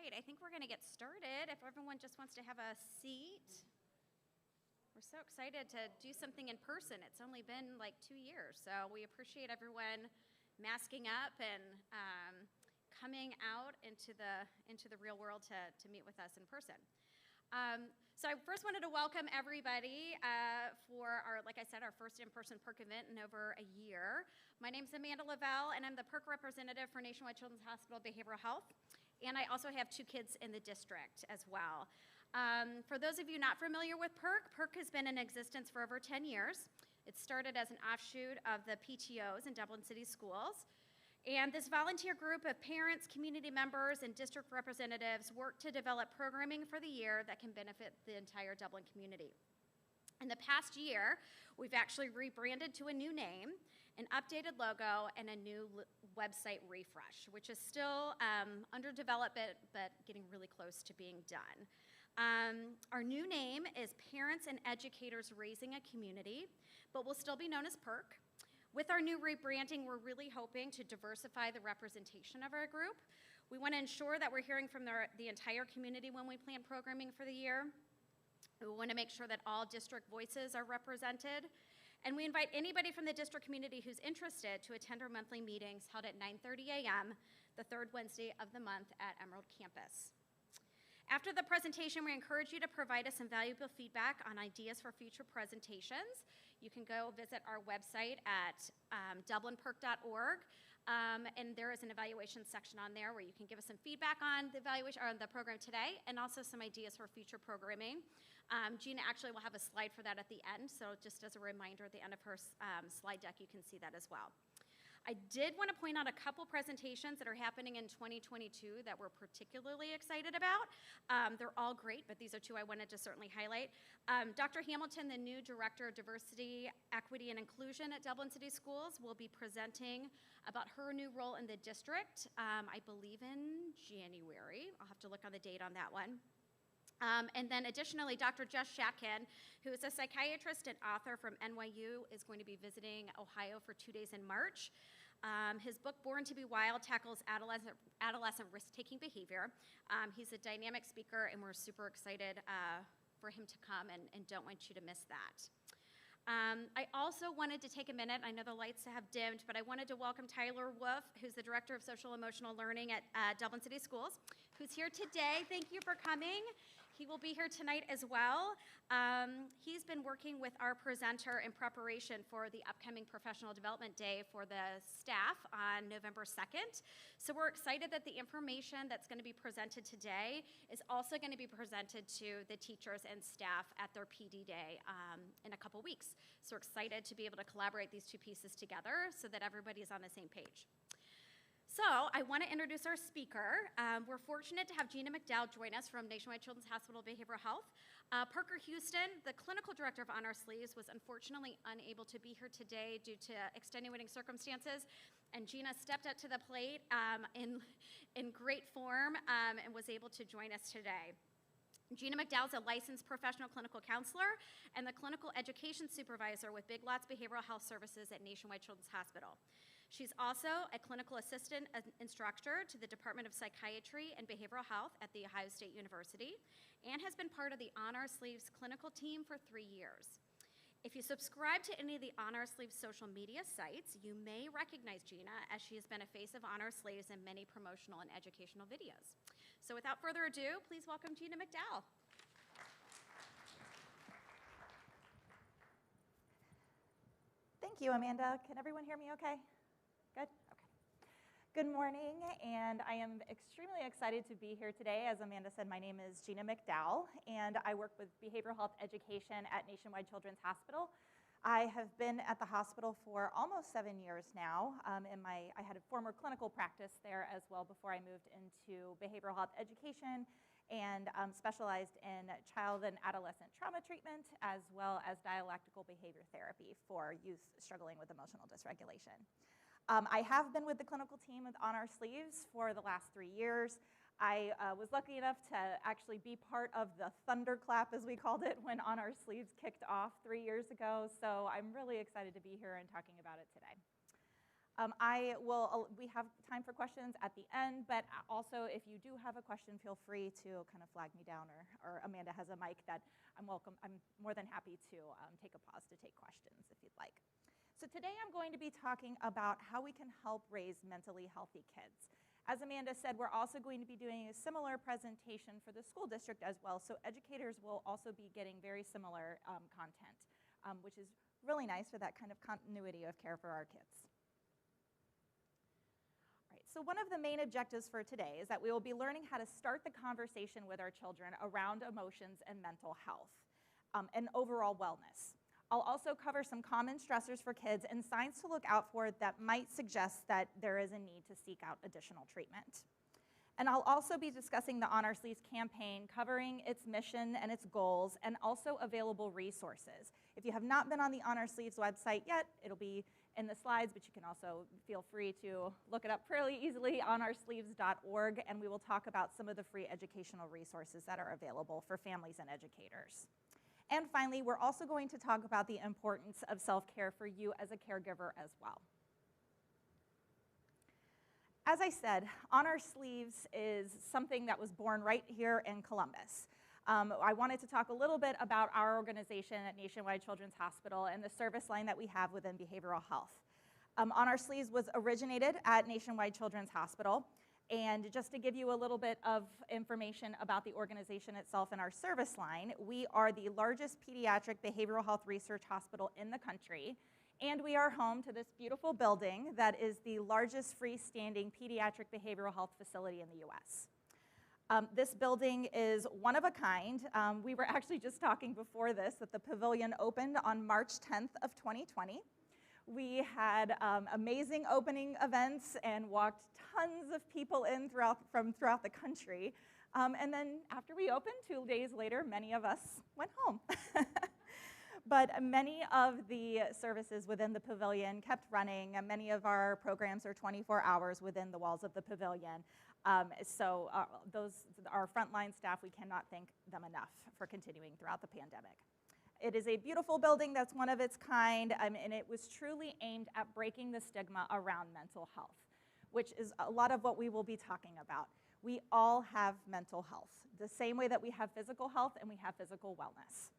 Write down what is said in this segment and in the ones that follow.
right, I think we're going to get started if everyone just wants to have a seat. We're so excited to do something in person. It's only been like 2 years, so we appreciate everyone masking up and coming out into the real world to meet with us in person. So I first wanted to welcome everybody for our, like I said, our first in-person PERC event in over a year. My name is Amanda Lavelle, and I'm the PERC representative for Nationwide Children's Hospital Behavioral Health, and I also have 2 kids in the district as well. For those of you not familiar with PERC, PERC has been in existence for over 10 years. It started as an offshoot of the PTOs in Dublin City Schools. And this volunteer group of parents, community members, and district representatives work to develop programming for the year that can benefit the entire Dublin community. In the past year, we've actually rebranded to a new name, an updated logo, and a new website refresh, which is still under development, but getting really close to being done. Our new name is Parents and Educators Raising a Community, but will still be known as PERC. With our new rebranding, we're really hoping to diversify the representation of our group. We want to ensure that we're hearing from the entire community when we plan programming for the year. We want to make sure that all district voices are represented. And we invite anybody from the district community who's interested to attend our monthly meetings held at 9:30 a.m. the third Wednesday of the month at Emerald Campus. After the presentation, we encourage you to provide us some valuable feedback on ideas for future presentations. You can go visit our website at dublinperc.org, and there is an evaluation section on there where you can give us some feedback on the evaluation or on the program today, and also some ideas for future programming. Gina actually will have a slide for that at the end, so just as a reminder, at the end of her slide deck, you can see that as well. I did want to point out a couple presentations that are happening in 2022 that we're particularly excited about. They're all great, but these are 2 I wanted to certainly highlight. Dr. Hamilton, the new Director of Diversity, Equity, and Inclusion at Dublin City Schools, will be presenting about her new role in the district, I believe in January. I'll have to look on the date on that one. And then additionally, Dr. Jess Shatkin, who is a psychiatrist and author from NYU, is going to be visiting Ohio for 2 days in March. His book, Born to be Wild, tackles adolescent risk-taking behavior. He's a dynamic speaker, and we're super excited for him to come and don't want you to miss that. I also wanted to take a minute, I know the lights have dimmed, but I wanted to welcome Tyler Wolf, who's the Director of Social Emotional Learning at Dublin City Schools, who's here today. Thank you for coming. He will be here tonight as well. He's been working with our presenter in preparation for the upcoming Professional Development Day for the staff on November 2nd. So we're excited that the information that's going to be presented today is also going to be presented to the teachers and staff at their PD Day in a couple weeks. So we're excited to be able to collaborate these 2 pieces together so that everybody is on the same page. So I want to introduce our speaker. We're fortunate to have Gina McDowell join us from Nationwide Children's Hospital Behavioral Health. Parker Houston, the clinical director of On Our Sleeves, was unfortunately unable to be here today due to extenuating circumstances, and Gina stepped up to the plate in great form and was able to join us today. Gina McDowell is a licensed professional clinical counselor and the clinical education supervisor with Big Lots Behavioral Health Services at Nationwide Children's Hospital. She's also a clinical assistant instructor to the Department of Psychiatry and Behavioral Health at The Ohio State University and has been part of the On Our Sleeves clinical team for 3 years. If you subscribe to any of the On Our Sleeves social media sites, you may recognize Gina, as she has been a face of On Our Sleeves in many promotional and educational videos. So without further ado, please welcome Gina McDowell. Thank you, Amanda. Can everyone hear me okay? Good? Okay. Good morning, and I am extremely excited to be here today. As Amanda said, my name is Gina McDowell, and I work with behavioral health education at Nationwide Children's Hospital. I have been at the hospital for almost 7 years now. I had a former clinical practice there as well before I moved into behavioral health education and specialized in child and adolescent trauma treatment as well as dialectical behavior therapy for youth struggling with emotional dysregulation. I have been with the clinical team with On Our Sleeves for the last 3 years. I was lucky enough to actually be part of the thunderclap, as we called it, when On Our Sleeves kicked off 3 years ago, so I'm really excited to be here and talking about it today. We have time for questions at the end, but also if you do have a question, feel free to kind of flag me down, or Amanda has a mic that I'm more than happy to take a pause to take questions if you'd like. So today I'm going to be talking about how we can help raise mentally healthy kids. As Amanda said, we're also going to be doing a similar presentation for the school district as well, so educators will also be getting very similar content, which is really nice for that kind of continuity of care for our kids. So one of the main objectives for today is that we will be learning how to start the conversation with our children around emotions and mental health and overall wellness. I'll also cover some common stressors for kids and signs to look out for that might suggest that there is a need to seek out additional treatment. And I'll also be discussing the On Our Sleeves campaign, covering its mission and its goals, and also available resources. If you have not been on the On Our Sleeves website yet, it'll be in the slides, but you can also feel free to look it up fairly easily, onoursleeves.org, and we will talk about some of the free educational resources that are available for families and educators. And finally, we're also going to talk about the importance of self-care for you as a caregiver as well. As I said, On Our Sleeves is something that was born right here in Columbus. I wanted to talk a little bit about our organization at Nationwide Children's Hospital and the service line that we have within behavioral health. On Our Sleeves was originated at Nationwide Children's Hospital, and just to give you a little bit of information about the organization itself and our service line, we are the largest pediatric behavioral health research hospital in the country, and we are home to this beautiful building that is the largest freestanding pediatric behavioral health facility in the U.S. This building is one of a kind. We were actually just talking before this that the pavilion opened on March 10th of 2020. We had amazing opening events and walked tons of people in from throughout the country. And then after we opened, 2 days later, many of us went home. But many of the services within the pavilion kept running. Many of our programs are 24 hours within the walls of the pavilion. So our frontline staff, we cannot thank them enough for continuing throughout the pandemic. It is a beautiful building that's one of its kind, and it was truly aimed at breaking the stigma around mental health, which is a lot of what we will be talking about. We all have mental health, the same way that we have physical health and we have physical wellness.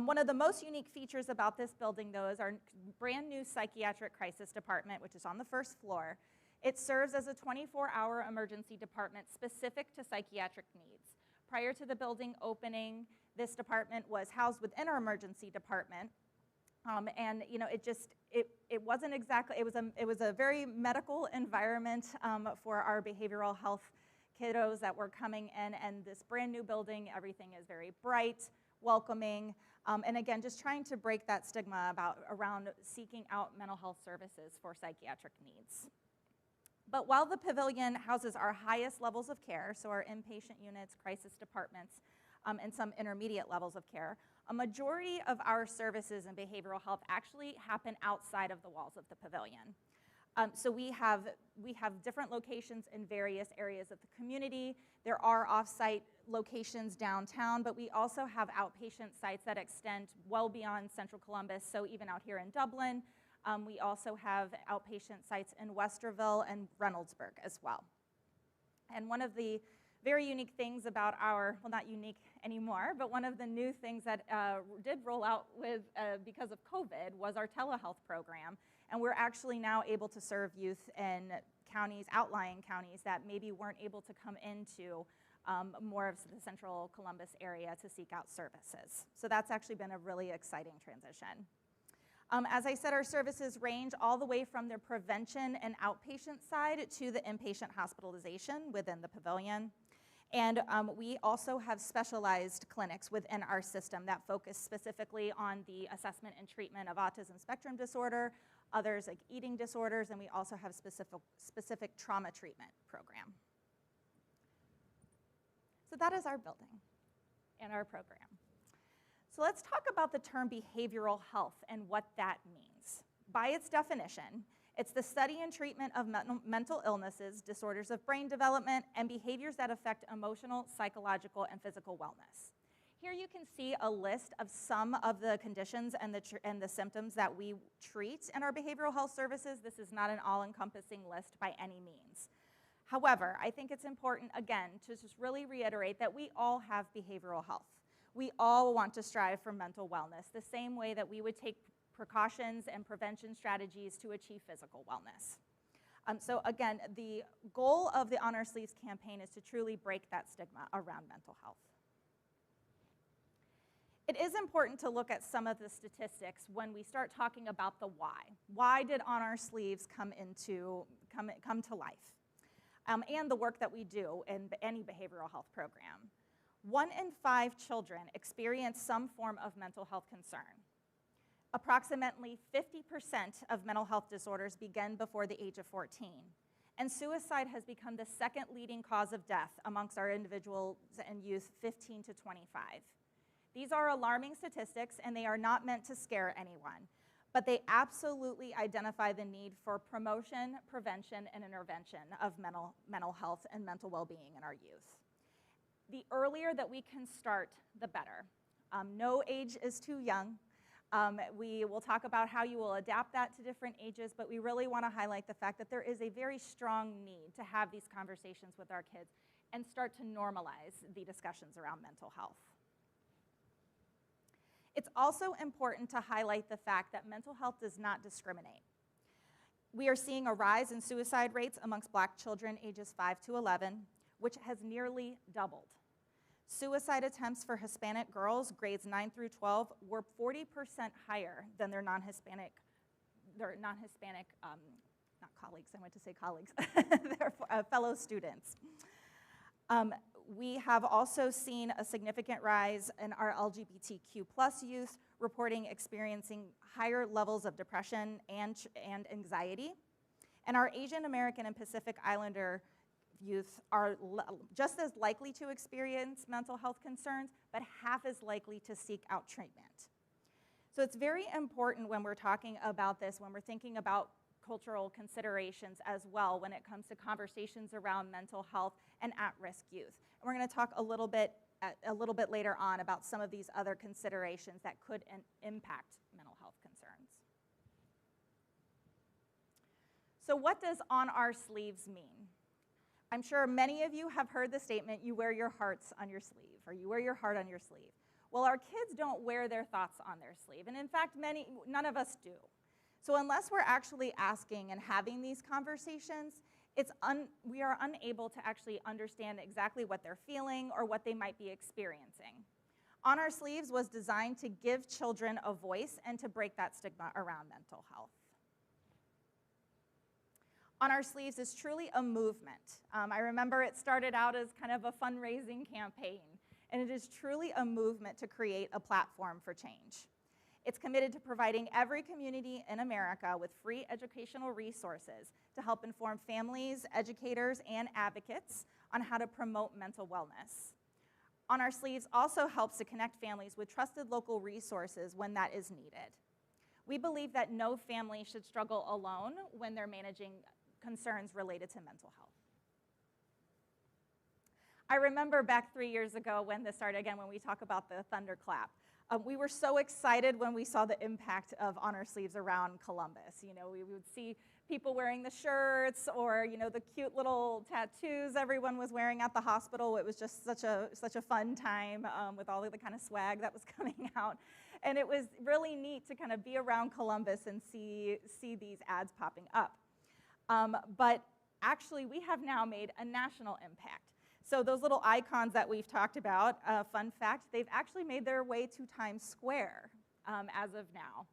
One of the most unique features about this building, though, is our brand new psychiatric crisis department, which is on the first floor. It serves as a 24-hour emergency department specific to psychiatric needs. Prior to the building opening, this department was housed within our emergency department, and you know, it wasn't exactly, it was a very medical environment for our behavioral health kiddos that were coming in, and this brand new building, everything is very bright, welcoming, and again, just trying to break that stigma around seeking out mental health services for psychiatric needs. But while the pavilion houses our highest levels of care, so our inpatient units, crisis departments, and some intermediate levels of care, a majority of our services in behavioral health actually happen outside of the walls of the pavilion. So we have different locations in various areas of the community. There are off-site locations downtown, but we also have outpatient sites that extend well beyond central Columbus, so even out here in Dublin. We also have outpatient sites in Westerville and Reynoldsburg as well. And one of the very unique things about our, well, not unique anymore, but one of the new things that did roll out because of COVID was our telehealth program. And we're actually now able to serve youth in counties, outlying counties that maybe weren't able to come into more of the central Columbus area to seek out services. So that's actually been a really exciting transition. As I said, our services range all the way from the prevention and outpatient side to the inpatient hospitalization within the pavilion. And we also have specialized clinics within our system that focus specifically on the assessment and treatment of autism spectrum disorder, others like eating disorders, and we also have specific trauma treatment program. So that is our building and our program. So let's talk about the term behavioral health and what that means. By its definition, it's the study and treatment of mental illnesses, disorders of brain development, and behaviors that affect emotional, psychological, and physical wellness. Here you can see a list of some of the conditions and the symptoms that we treat in our behavioral health services. This is not an all-encompassing list by any means. However, I think it's important, again, to just really reiterate that we all have behavioral health. We all want to strive for mental wellness, the same way that we would take precautions and prevention strategies to achieve physical wellness. So again, the goal of the On Our Sleeves campaign is to truly break that stigma around mental health. It is important to look at some of the statistics when we start talking about the why. Why did On Our Sleeves come to life? And the work that we do in any behavioral health program. 1 in 5 children experience some form of mental health concern. Approximately 50% of mental health disorders begin before the age of 14. And suicide has become the second leading cause of death amongst our individuals and youth 15 to 25. These are alarming statistics, and they are not meant to scare anyone, but they absolutely identify the need for promotion, prevention, and intervention of mental health and mental well-being in our youth. The earlier that we can start, the better. No age is too young. We will talk about how you will adapt that to different ages, but we really want to highlight the fact that there is a very strong need to have these conversations with our kids and start to normalize the discussions around mental health. It's also important to highlight the fact that mental health does not discriminate. We are seeing a rise in suicide rates amongst Black children ages 5 to 11, which has nearly doubled. Suicide attempts for Hispanic girls, grades 9 through 12, were 40% higher than their non-Hispanic, not colleagues, I went to say colleagues, their fellow students. We have also seen a significant rise in our LGBTQ+ youth reporting experiencing higher levels of depression and anxiety. And our Asian American and Pacific Islander youth are just as likely to experience mental health concerns, but half as likely to seek out treatment. So it's very important when we're talking about this, when we're thinking about cultural considerations as well when it comes to conversations around mental health and at-risk youth. And we're going to talk a little bit later on about some of these other considerations that could impact mental health concerns. So what does On Our Sleeves mean? I'm sure many of you have heard the statement, you wear your hearts on your sleeve, or you wear your heart on your sleeve. Well, our kids don't wear their thoughts on their sleeve, and in fact, none of us do. So unless we're actually asking and having these conversations, we are unable to actually understand exactly what they're feeling or what they might be experiencing. On Our Sleeves was designed to give children a voice and to break that stigma around mental health. On Our Sleeves is truly a movement. I remember it started out as kind of a fundraising campaign, and it is truly a movement to create a platform for change. It's committed to providing every community in America with free educational resources to help inform families, educators, and advocates on how to promote mental wellness. On Our Sleeves also helps to connect families with trusted local resources when that is needed. We believe that no family should struggle alone when they're managing concerns related to mental health. I remember back 3 years ago when this started, again, when we talk about the thunderclap. We were so excited when we saw the impact of On Our Sleeves around Columbus. You know, we would see people wearing the shirts or, you know, the cute little tattoos everyone was wearing at the hospital. It was just such a fun time with all of the kind of swag that was coming out. And it was really neat to kind of be around Columbus and see these ads popping up. But actually, we have now made a national impact. So those little icons that we've talked about, fun fact, they've actually made their way to Times Square as of now.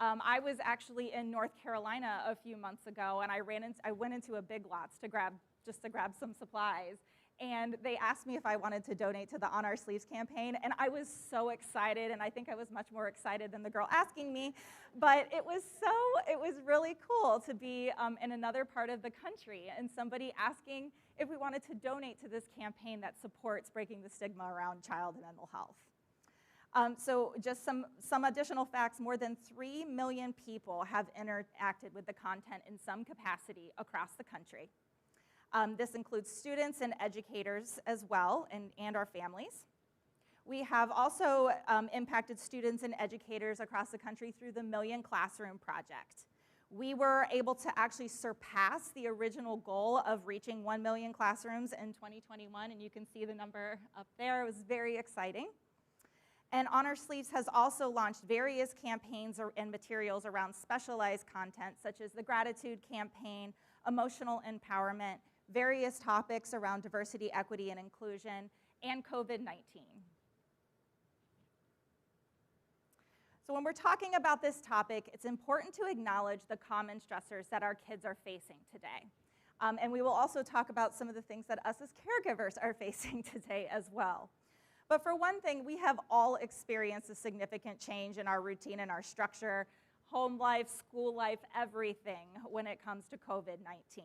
I was actually in North Carolina a few months ago, and I went into a Big Lots to grab some supplies, and they asked me if I wanted to donate to the On Our Sleeves campaign, and I was so excited, and I think I was much more excited than the girl asking me, but it was really cool to be in another part of the country, and somebody asking if we wanted to donate to this campaign that supports breaking the stigma around child and mental health. So just some additional facts, more than 3 million people have interacted with the content in some capacity across the country. This includes students and educators as well, and our families. We have also impacted students and educators across the country through the Million Classroom Project. We were able to actually surpass the original goal of reaching 1 million classrooms in 2021, and you can see the number up there. It was very exciting. And Honor Sleeves has also launched various campaigns and materials around specialized content, such as the Gratitude Campaign, emotional empowerment, various topics around diversity, equity, and inclusion, and COVID-19. So when we're talking about this topic, it's important to acknowledge the common stressors that our kids are facing today. And we will also talk about some of the things that us as caregivers are facing today as well. But for one thing, we have all experienced a significant change in our routine and our structure, home life, school life, everything when it comes to COVID-19.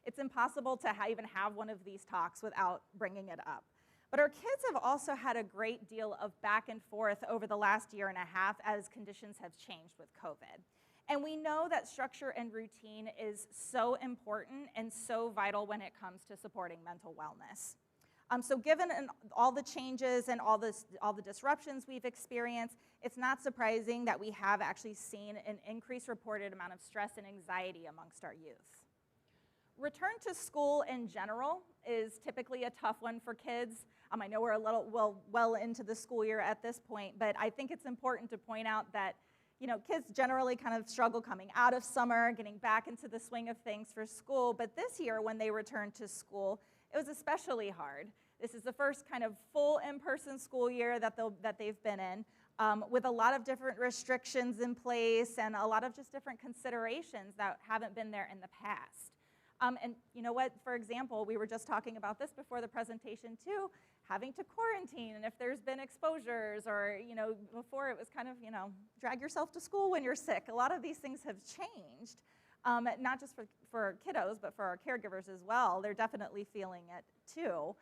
It's impossible to even have one of these talks without bringing it up. But our kids have also had a great deal of back and forth over the last year and a half as conditions have changed with COVID. And we know that structure and routine is so important and so vital when it comes to supporting mental wellness. So given all the changes and all the disruptions we've experienced, it's not surprising that we have actually seen an increased reported amount of stress and anxiety amongst our youth. Return to school in general is typically a tough one for kids. I know we're a little well into the school year at this point, but I think it's important to point out that kids generally kind of struggle coming out of summer, getting back into the swing of things for school. But this year, when they returned to school, it was especially hard. This is the first kind of full in-person school year that they've been in, with a lot of different restrictions in place and a lot of just different considerations that haven't been there in the past. And you know what, for example, we were just talking about this before the presentation too, having to quarantine, and if there's been exposures, or before it was kind of, drag yourself to school when you're sick. A lot of these things have changed, not just for kiddos, but for our caregivers as well. They're definitely feeling it too.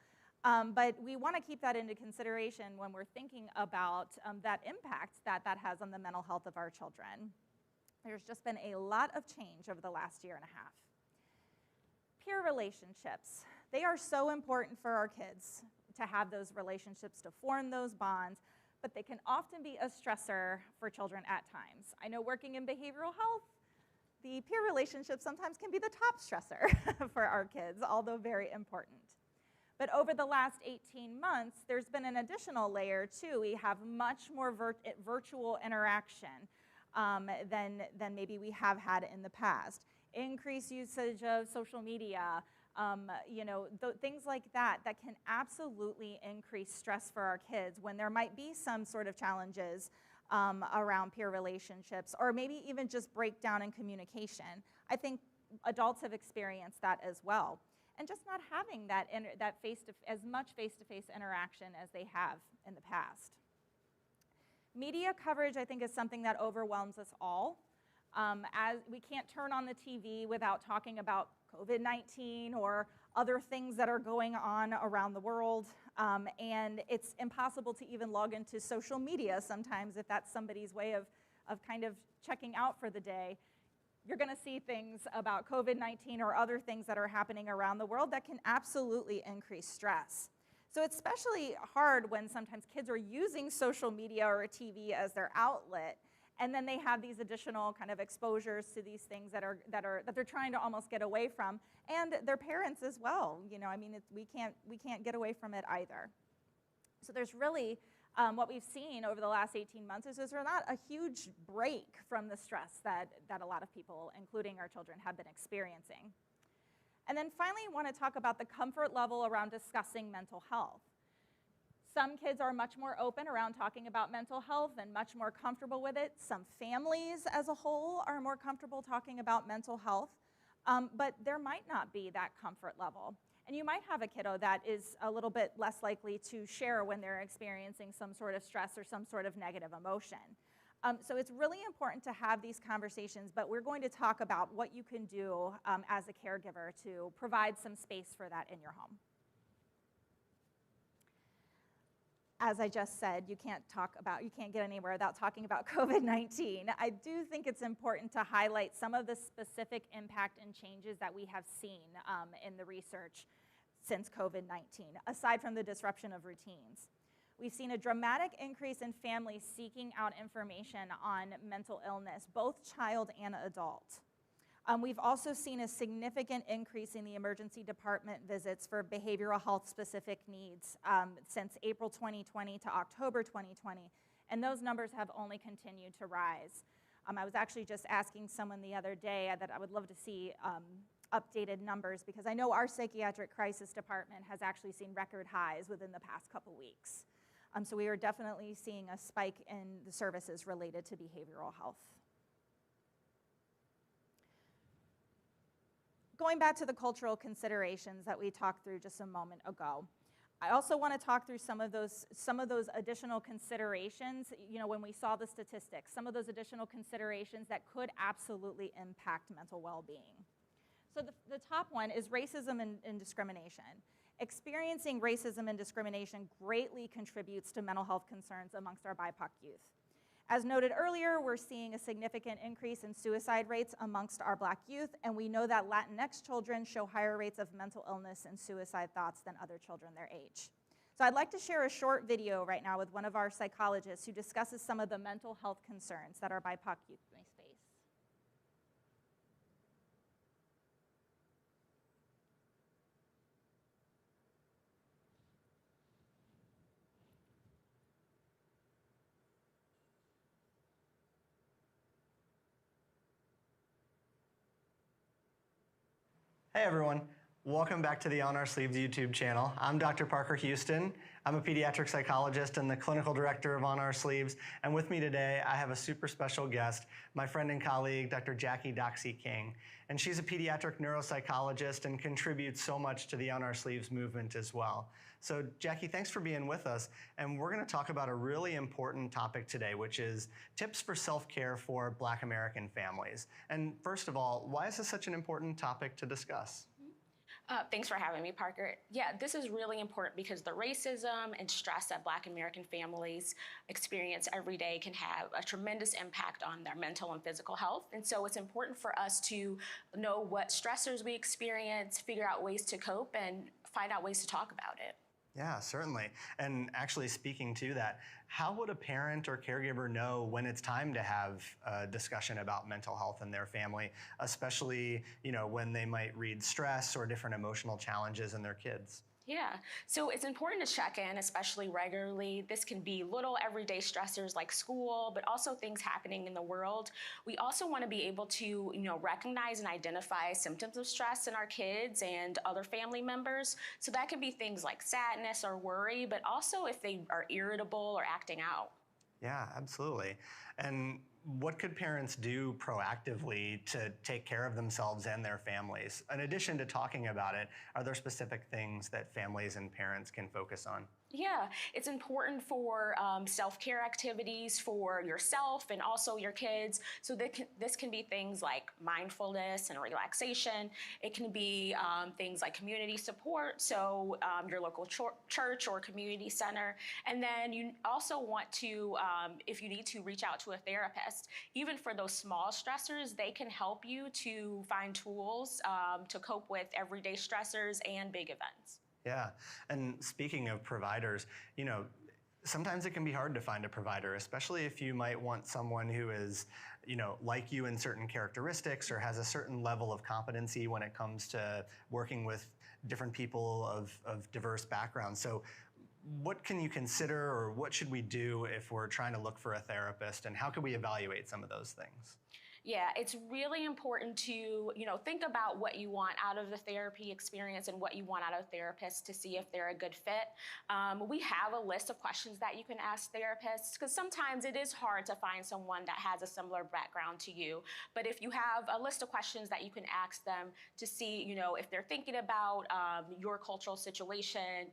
But we want to keep that into consideration when we're thinking about that impact that has on the mental health of our children. There's just been a lot of change over the last year and a half. Peer relationships. They are so important for our kids to have those relationships, to form those bonds, but they can often be a stressor for children at times. I know working in behavioral health, the peer relationship sometimes can be the top stressor for our kids, although very important. But over the last 18 months, there's been an additional layer too. We have much more virtual interaction than maybe we have had in the past. Increased usage of social media, things like that can absolutely increase stress for our kids when there might be some sort of challenges around peer relationships, or maybe even just breakdown in communication. I think adults have experienced that as well. And just not having as much face-to-face interaction as they have in the past. Media coverage, I think, is something that overwhelms us all. As we can't turn on the TV without talking about COVID-19 or other things that are going on around the world, and it's impossible to even log into social media sometimes if that's somebody's way of kind of checking out for the day. You're going to see things about COVID-19 or other things that are happening around the world that can absolutely increase stress. So it's especially hard when sometimes kids are using social media or a TV as their outlet, and then they have these additional kind of exposures to these things that they're trying to almost get away from, and their parents as well. We can't get away from it either. So there's really what we've seen over the last 18 months is there's not a huge break from the stress that a lot of people, including our children, have been experiencing. And then finally, I want to talk about the comfort level around discussing mental health. Some kids are much more open around talking about mental health and much more comfortable with it. Some families as a whole are more comfortable talking about mental health, but there might not be that comfort level. And you might have a kiddo that is a little bit less likely to share when they're experiencing some sort of stress or some sort of negative emotion. So it's really important to have these conversations, but we're going to talk about what you can do as a caregiver to provide some space for that in your home. As I just said, you can't get anywhere without talking about COVID-19. I do think it's important to highlight some of the specific impact and changes that we have seen in the research since COVID-19, aside from the disruption of routines. we've seen a dramatic increase in families seeking out information on mental illness, both child and adult. We've also seen a significant increase in the emergency department visits for behavioral health specific needs since April 2020 to October 2020, and those numbers have only continued to rise. I was actually just asking someone the other day that I would love to see updated numbers, because I know our psychiatric crisis department has actually seen record highs within the past couple weeks. So we are definitely seeing a spike in the services related to behavioral health. Going back to the cultural considerations that we talked through just a moment ago, I also want to talk through some of those additional considerations, when we saw the statistics, some of those additional considerations that could absolutely impact mental well-being. So the top one is racism and discrimination. Experiencing racism and discrimination greatly contributes to mental health concerns amongst our BIPOC youth. As noted earlier, we're seeing a significant increase in suicide rates amongst our Black youth, and we know that Latinx children show higher rates of mental illness and suicide thoughts than other children their age. So I'd like to share a short video right now with one of our psychologists who discusses some of the mental health concerns that our BIPOC youth may face. Hey everyone, welcome back to the On Our Sleeves YouTube channel. I'm Dr. Parker Houston. I'm a pediatric psychologist and the clinical director of On Our Sleeves. And with me today, I have a super special guest, my friend and colleague, Dr. Jackie Doxey King. And she's a pediatric neuropsychologist and contributes so much to the On Our Sleeves movement as well. So Jackie, thanks for being with us. And we're gonna talk about a really important topic today, which is tips for self-care for Black American families. And first of all, why is this such an important topic to discuss? Thanks for having me, Parker. Yeah, this is really important because the racism and stress that Black American families experience every day can have a tremendous impact on their mental and physical health. And so it's important for us to know what stressors we experience, figure out ways to cope, and find out ways to talk about it. Yeah, certainly. And actually speaking to that, how would a parent or caregiver know when it's time to have a discussion about mental health in their family, especially, when they might read stress or different emotional challenges in their kids? Yeah, so it's important to check in, especially regularly. This can be little everyday stressors like school, but also things happening in the world. We also want to be able to, recognize and identify symptoms of stress in our kids and other family members. So that can be things like sadness or worry, but also if they are irritable or acting out. Yeah, absolutely. And what could parents do proactively to take care of themselves and their families? In addition to talking about it, are there specific things that families and parents can focus on? Yeah, it's important for self-care activities for yourself and also your kids. So this can be things like mindfulness and relaxation. It can be things like community support, so your local church or community center. And then you also want to, if you need to, reach out to a therapist. Even for those small stressors, they can help you to find tools to cope with everyday stressors and big events. Yeah, and speaking of providers, sometimes it can be hard to find a provider, especially if you might want someone who is, like you in certain characteristics or has a certain level of competency when it comes to working with different people of diverse backgrounds. So what can you consider, or what should we do if we're trying to look for a therapist, and how can we evaluate some of those things? Yeah, it's really important to, think about what you want out of the therapy experience and what you want out of therapists to see if they're a good fit. We have a list of questions that you can ask therapists, because sometimes it is hard to find someone that has a similar background to you. But if you have a list of questions that you can ask them to see, if they're thinking about your cultural situation,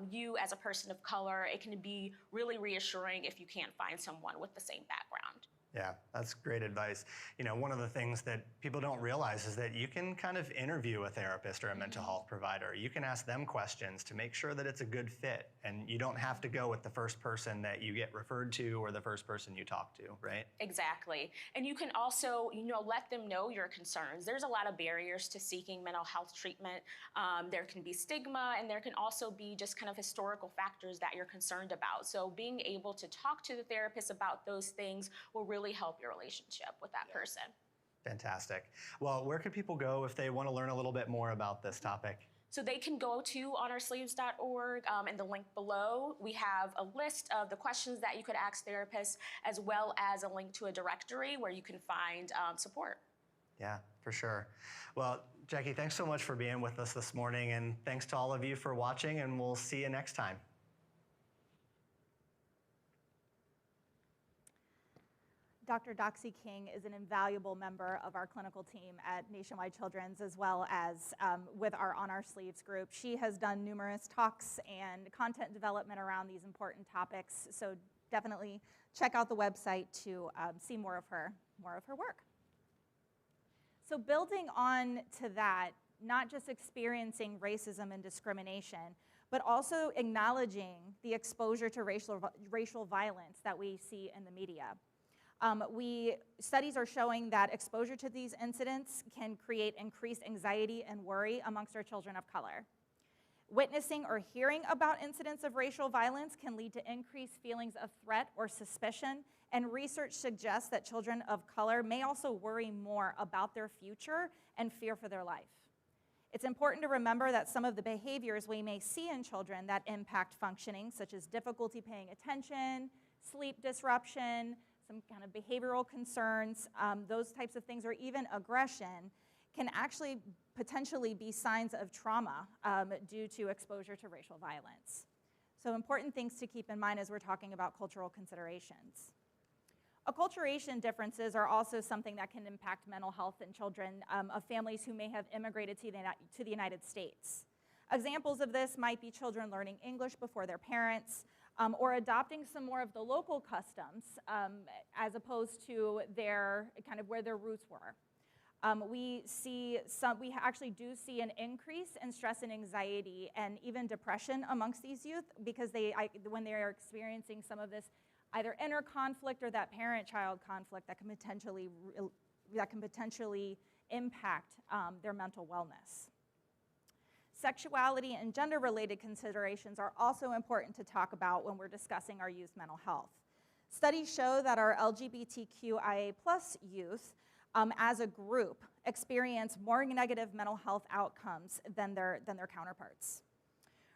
you as a person of color, it can be really reassuring if you can't find someone with the same background. Yeah, that's great advice. You know, one of the things that people don't realize is that you can kind of interview a therapist or a mental health provider. You can ask them questions to make sure that it's a good fit, and you don't have to go with the first person that you get referred to or the first person you talk to, right? Exactly. And you can also, let them know your concerns. There's a lot of barriers to seeking mental health treatment. There can be stigma, and there can also be just kind of historical factors that you're concerned about. So being able to talk to the therapist about those things will really help your relationship with that person. Fantastic. Well, where can people go if they want to learn a little bit more about this topic? So they can go to honorsleeves.org, and the link below, we have a list of the questions that you could ask therapists, as well as a link to a directory where you can find support. Yeah, for sure. Well, Jackie, thanks so much for being with us this morning, and thanks to all of you for watching, and we'll see you next time. Dr. Doxy King is an invaluable member of our clinical team at Nationwide Children's, as well as with our On Our Sleeves group. She has done numerous talks and content development around these important topics, so definitely check out the website to see more of her work. So building on to that, not just experiencing racism and discrimination, but also acknowledging the exposure to racial violence that we see in the media. Studies are showing that exposure to these incidents can create increased anxiety and worry amongst our children of color. Witnessing or hearing about incidents of racial violence can lead to increased feelings of threat or suspicion, and research suggests that children of color may also worry more about their future and fear for their life. It's important to remember that some of the behaviors we may see in children that impact functioning, such as difficulty paying attention, sleep disruption, some kind of behavioral concerns, those types of things, or even aggression, can actually potentially be signs of trauma due to exposure to racial violence. So important things to keep in mind as we're talking about cultural considerations. Acculturation differences are also something that can impact mental health in children of families who may have immigrated to the United States. Examples of this might be children learning English before their parents, or adopting some more of the local customs as opposed to their kind of where their roots were. We actually do see an increase in stress and anxiety and even depression amongst these youth because when they are experiencing some of this either inner conflict or that parent-child conflict that can potentially impact their mental wellness. Sexuality and gender-related considerations are also important to talk about when we're discussing our youth mental health. Studies show that our LGBTQIA+ youth, as a group, experience more negative mental health outcomes than their counterparts.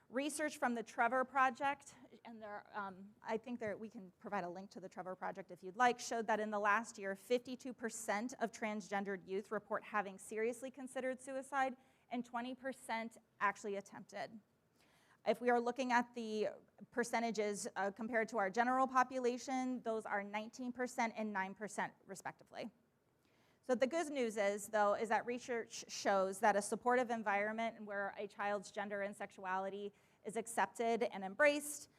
Research from the Trevor Project, and I think we can provide a link to the Trevor Project if you'd like, showed that in the last year, 52% of transgendered youth report having seriously considered suicide, and 20% actually attempted. If we are looking at the percentages compared to our general population, those are 19% and 9% respectively. So the good news is, though, is that research shows that a supportive environment where a child's gender and sexuality is accepted and embraced,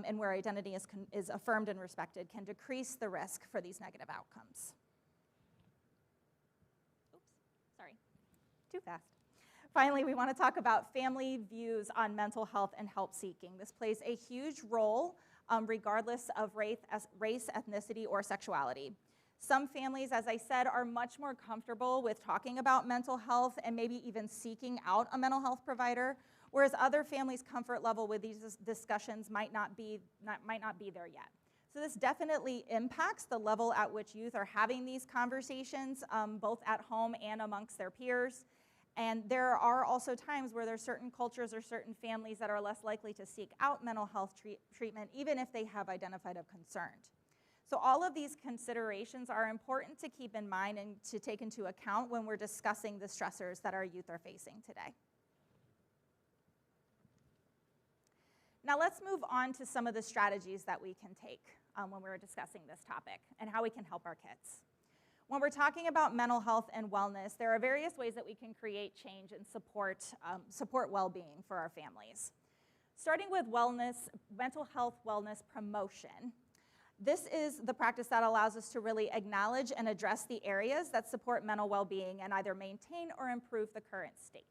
and where identity is affirmed and respected, can decrease the risk for these negative outcomes. Oops, sorry, too fast. Finally, we want to talk about family views on mental health and help seeking. This plays a huge role regardless of race, ethnicity, or sexuality. Some families, as I said, are much more comfortable with talking about mental health and maybe even seeking out a mental health provider, whereas other families' comfort level with these discussions might not be there yet. So this definitely impacts the level at which youth are having these conversations, both at home and amongst their peers. And there are also times where there's certain cultures or certain families that are less likely to seek out mental health treatment, even if they have identified a concern. So all of these considerations are important to keep in mind and to take into account when we're discussing the stressors that our youth are facing today. Now let's move on to some of the strategies that we can take when we're discussing this topic and how we can help our kids. When we're talking about mental health and wellness, there are various ways that we can create change and support well-being for our families. Starting with wellness, mental health wellness promotion This is the practice that allows us to really acknowledge and address the areas that support mental well-being and either maintain or improve the current state.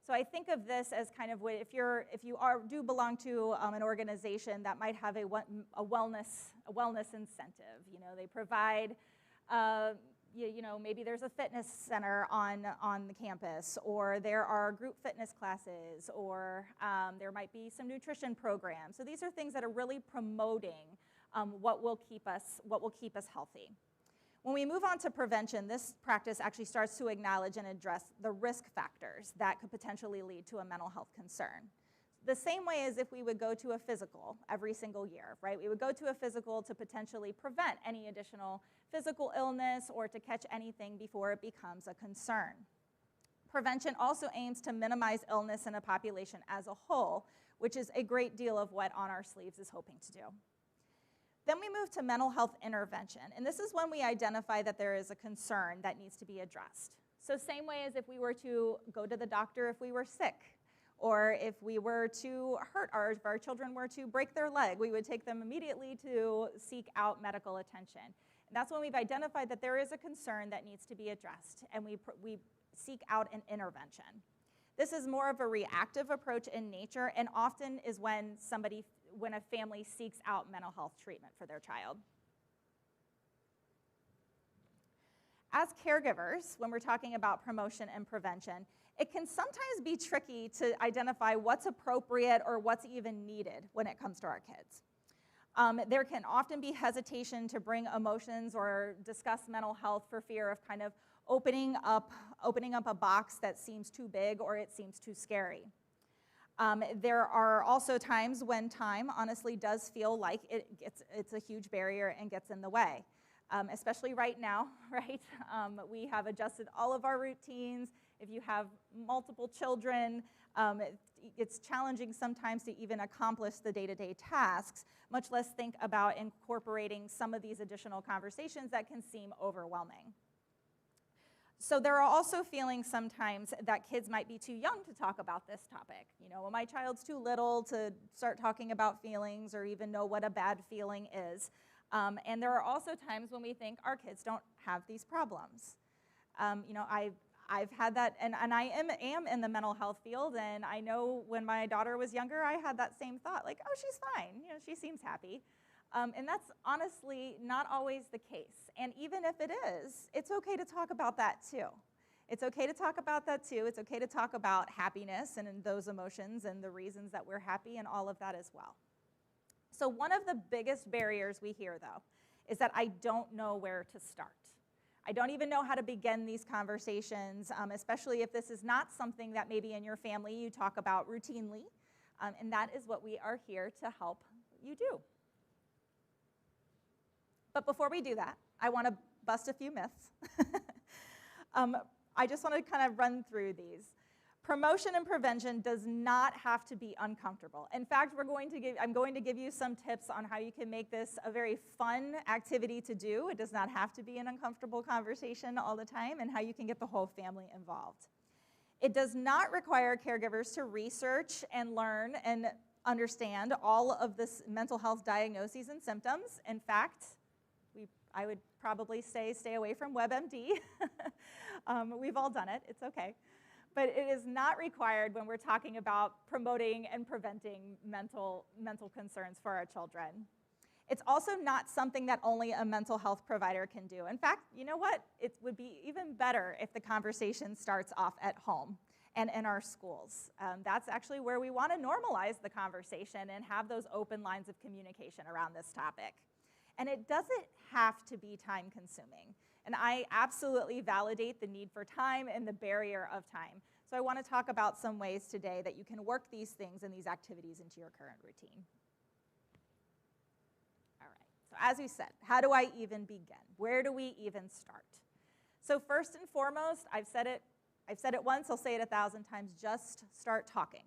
So I think of this as kind of if you do belong to an organization that might have a wellness incentive. You know, they provide, maybe there's a fitness center on the campus, or there are group fitness classes, or there might be some nutrition programs. So these are things that are really promoting what will keep us healthy. When we move on to prevention, this practice actually starts to acknowledge and address the risk factors that could potentially lead to a mental health concern. The same way as if we would go to a physical every single year, right? We would go to a physical to potentially prevent any additional physical illness or to catch anything before it becomes a concern. Prevention also aims to minimize illness in a population as a whole, which is a great deal of what On Our Sleeves is hoping to do. Then we move to mental health intervention, and this is when we identify that there is a concern that needs to be addressed. So same way as if we were to go to the doctor if we were sick, or if we were to hurt if our children were to break their leg, we would take them immediately to seek out medical attention. And that's when we've identified that there is a concern that needs to be addressed, and we seek out an intervention. This is more of a reactive approach in nature, and often is when a family seeks out mental health treatment for their child. As caregivers, when we're talking about promotion and prevention, it can sometimes be tricky to identify what's appropriate or what's even needed when it comes to our kids. There can often be hesitation to bring emotions or discuss mental health for fear of kind of opening up a box that seems too big or it seems too scary. There are also times when time honestly does feel like it's a huge barrier and gets in the way, especially right now, right? We have adjusted all of our routines. If you have multiple children, it's challenging sometimes to even accomplish the day-to-day tasks, much less think about incorporating some of these additional conversations that can seem overwhelming. So there are also feelings sometimes that kids might be too young to talk about this topic. You know, my child's too little to start talking about feelings or even know what a bad feeling is. And there are also times when we think our kids don't have these problems. I've had that, and I am in the mental health field, and I know when my daughter was younger, I had that same thought, like, oh, she's fine, you know, she seems happy. And that's honestly not always the case. And even if it is, it's okay to talk about that too. It's okay to talk about that too. It's okay to talk about happiness and those emotions and the reasons that we're happy and all of that as well. So one of the biggest barriers we hear, though, is that I don't know where to start. I don't even know how to begin these conversations, especially if this is not something that maybe in your family you talk about routinely. And that is what we are here to help you do. But before we do that, I want to bust a few myths. I just want to kind of run through these. Promotion and prevention does not have to be uncomfortable. In fact, I'm going to give you some tips on how you can make this a very fun activity to do. It does not have to be an uncomfortable conversation all the time, and how you can get the whole family involved. It does not require caregivers to research and learn and understand all of this mental health diagnoses and symptoms. In fact, I would probably say stay away from WebMD. We've all done it, it's okay. But it is not required when we're talking about promoting and preventing mental concerns for our children. It's also not something that only a mental health provider can do. In fact, you know what? It would be even better if the conversation starts off at home and in our schools. That's actually where we want to normalize the conversation and have those open lines of communication around this topic. And it doesn't have to be time-consuming. And I absolutely validate the need for time and the barrier of time. So I want to talk about some ways today that you can work these things and these activities into your current routine. All right, so as we said, how do I even begin? Where do we even start? So first and foremost, I've said it once, I'll say it 1,000 times, just start talking.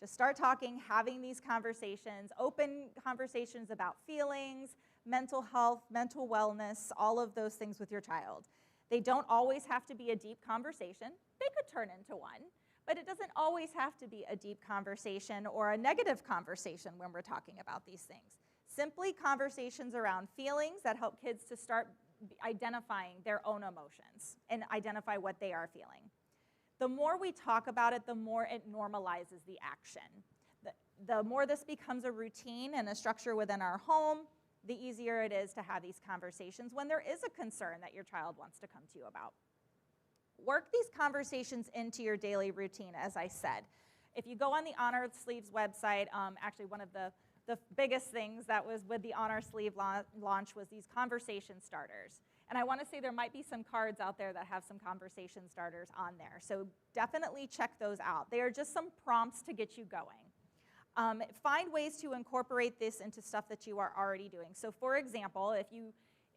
Just start talking, having these conversations, open conversations about feelings, mental health, mental wellness, all of those things with your child. They don't always have to be a deep conversation. They could turn into one, but it doesn't always have to be a deep conversation or a negative conversation when we're talking about these things. simply conversations around feelings that help kids to start identifying their own emotions and identify what they are feeling. The more we talk about it, the more it normalizes the action. The more this becomes a routine and a structure within our home, the easier it is to have these conversations when there is a concern that your child wants to come to you about. Work these conversations into your daily routine, as I said. If you go on the Honor Sleeves website, actually one of the biggest things that was with the Honor Sleeve launch was these conversation starters. And I want to say there might be some cards out there that have some conversation starters on there. So definitely check those out. They are just some prompts to get you going. Find ways to incorporate this into stuff that you are already doing. So for example,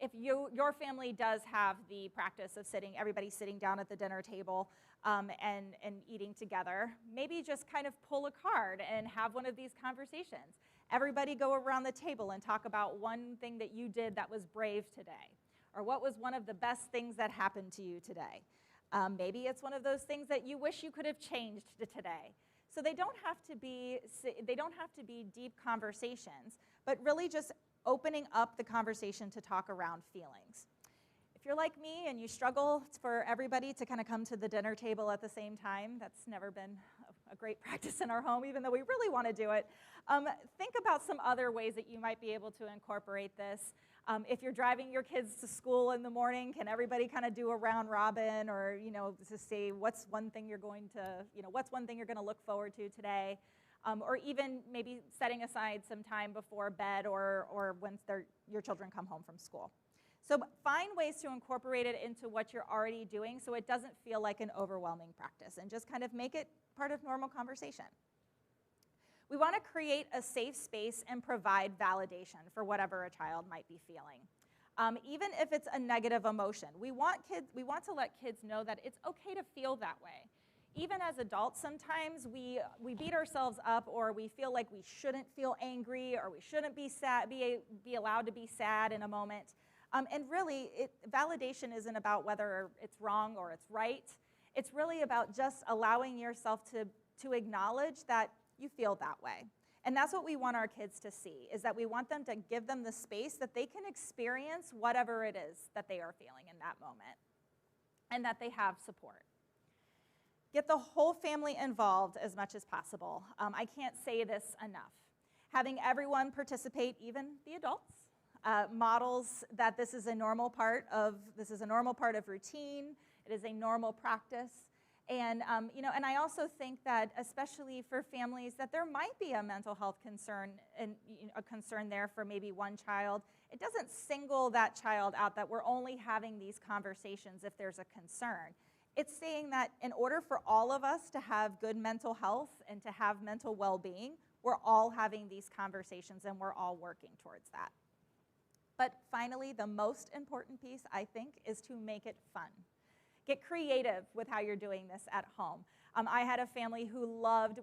if your family does have the practice of everybody sitting down at the dinner table and eating together, maybe just kind of pull a card and have one of these conversations. Everybody go around the table and talk about one thing that you did that was brave today, or what was one of the best things that happened to you today. Maybe it's one of those things that you wish you could have changed today. So they don't have to be deep conversations, but really just opening up the conversation to talk around feelings. If you're like me and you struggle for everybody to kind of come to the dinner table at the same time, that's never been a great practice in our home, even though we really want to do it. Think about some other ways that you might be able to incorporate this. If you're driving your kids to school in the morning, can everybody kind of do a round robin, or to say what's one thing you're going to look forward to today, or even maybe setting aside some time before bed or when your children come home from school. So find ways to incorporate it into what you're already doing so it doesn't feel like an overwhelming practice, and just kind of make it part of normal conversation. We want to create a safe space and provide validation for whatever a child might be feeling. Even if it's a negative emotion, we want to let kids know that it's okay to feel that way. Even as adults, sometimes we beat ourselves up, or we feel like we shouldn't feel angry, or we shouldn't be sad, be allowed to be sad in a moment. And really, validation isn't about whether it's wrong or it's right. It's really about just allowing yourself to acknowledge that you feel that way. And that's what we want our kids to see, is that we want them to give them the space that they can experience whatever it is that they are feeling in that moment, and that they have support. Get the whole family involved as much as possible. I can't say this enough. Having everyone participate, even the adults, models that this is a normal part of routine. It is a normal practice. And and I also think that, especially for families, that there might be a mental health concern and a concern there for maybe one child. It doesn't single that child out that we're only having these conversations if there's a concern. It's saying that in order for all of us to have good mental health and to have mental well-being, we're all having these conversations and we're all working towards that. But finally, the most important piece, I think, is to make it fun. Get creative with how you're doing this at home. I had a family who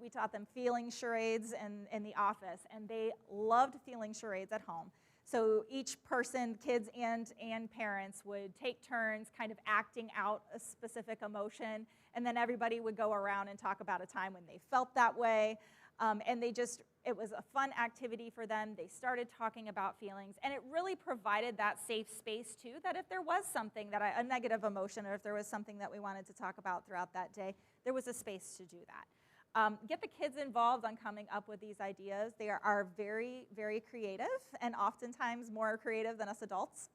we taught them feeling charades in the office, and they loved feeling charades at home. So each person, kids and parents, would take turns kind of acting out a specific emotion, and then everybody would go around and talk about a time when they felt that way. And it was a fun activity for them. They started talking about feelings, and it really provided that safe space too, that if there was something a negative emotion, or if there was something that we wanted to talk about throughout that day, there was a space to do that. Get the kids involved on coming up with these ideas. They are very, very creative, and oftentimes more creative than us adults.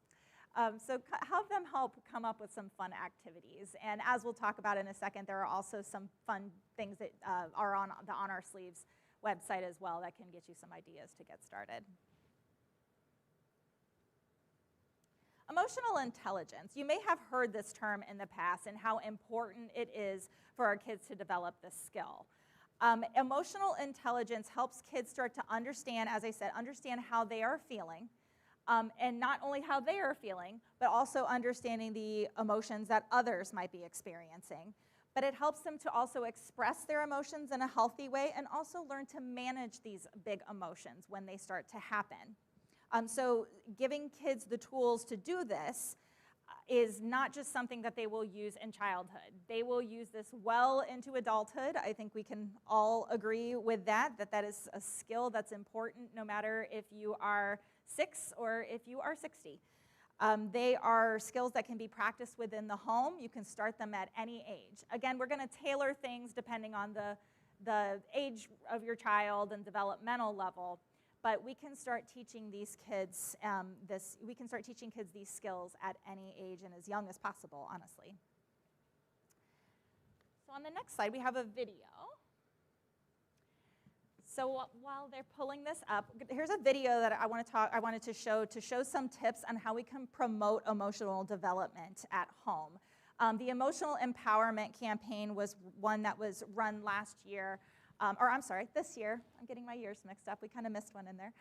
So have them help come up with some fun activities. And as we'll talk about in a second, there are also some fun things that are on the Honor Sleeves website as well that can get you some ideas to get started. Emotional intelligence. You may have heard this term in the past and how important it is for our kids to develop this skill. Emotional intelligence helps kids start to understand, as I said, understand how they are feeling, and not only how they are feeling, but also understanding the emotions that others might be experiencing. But it helps them to also express their emotions in a healthy way and also learn to manage these big emotions when they start to happen. So giving kids the tools to do this is not just something that they will use in childhood. They will use this well into adulthood. I think we can all agree with that that is a skill that's important no matter if you are 6 or if you are 60. They are skills that can be practiced within the home. You can start them at any age. Again, we're going to tailor things depending on the age of your child and developmental level. But we can start teaching these kids these skills at any age and as young as possible, honestly. So on the next slide, we have a video. So while they're pulling this up, here's a video that I wanted to show some tips on how we can promote emotional development at home. The Emotional Empowerment Campaign was one that was run last year. This year. I'm getting my years mixed up. We kind of missed one in there.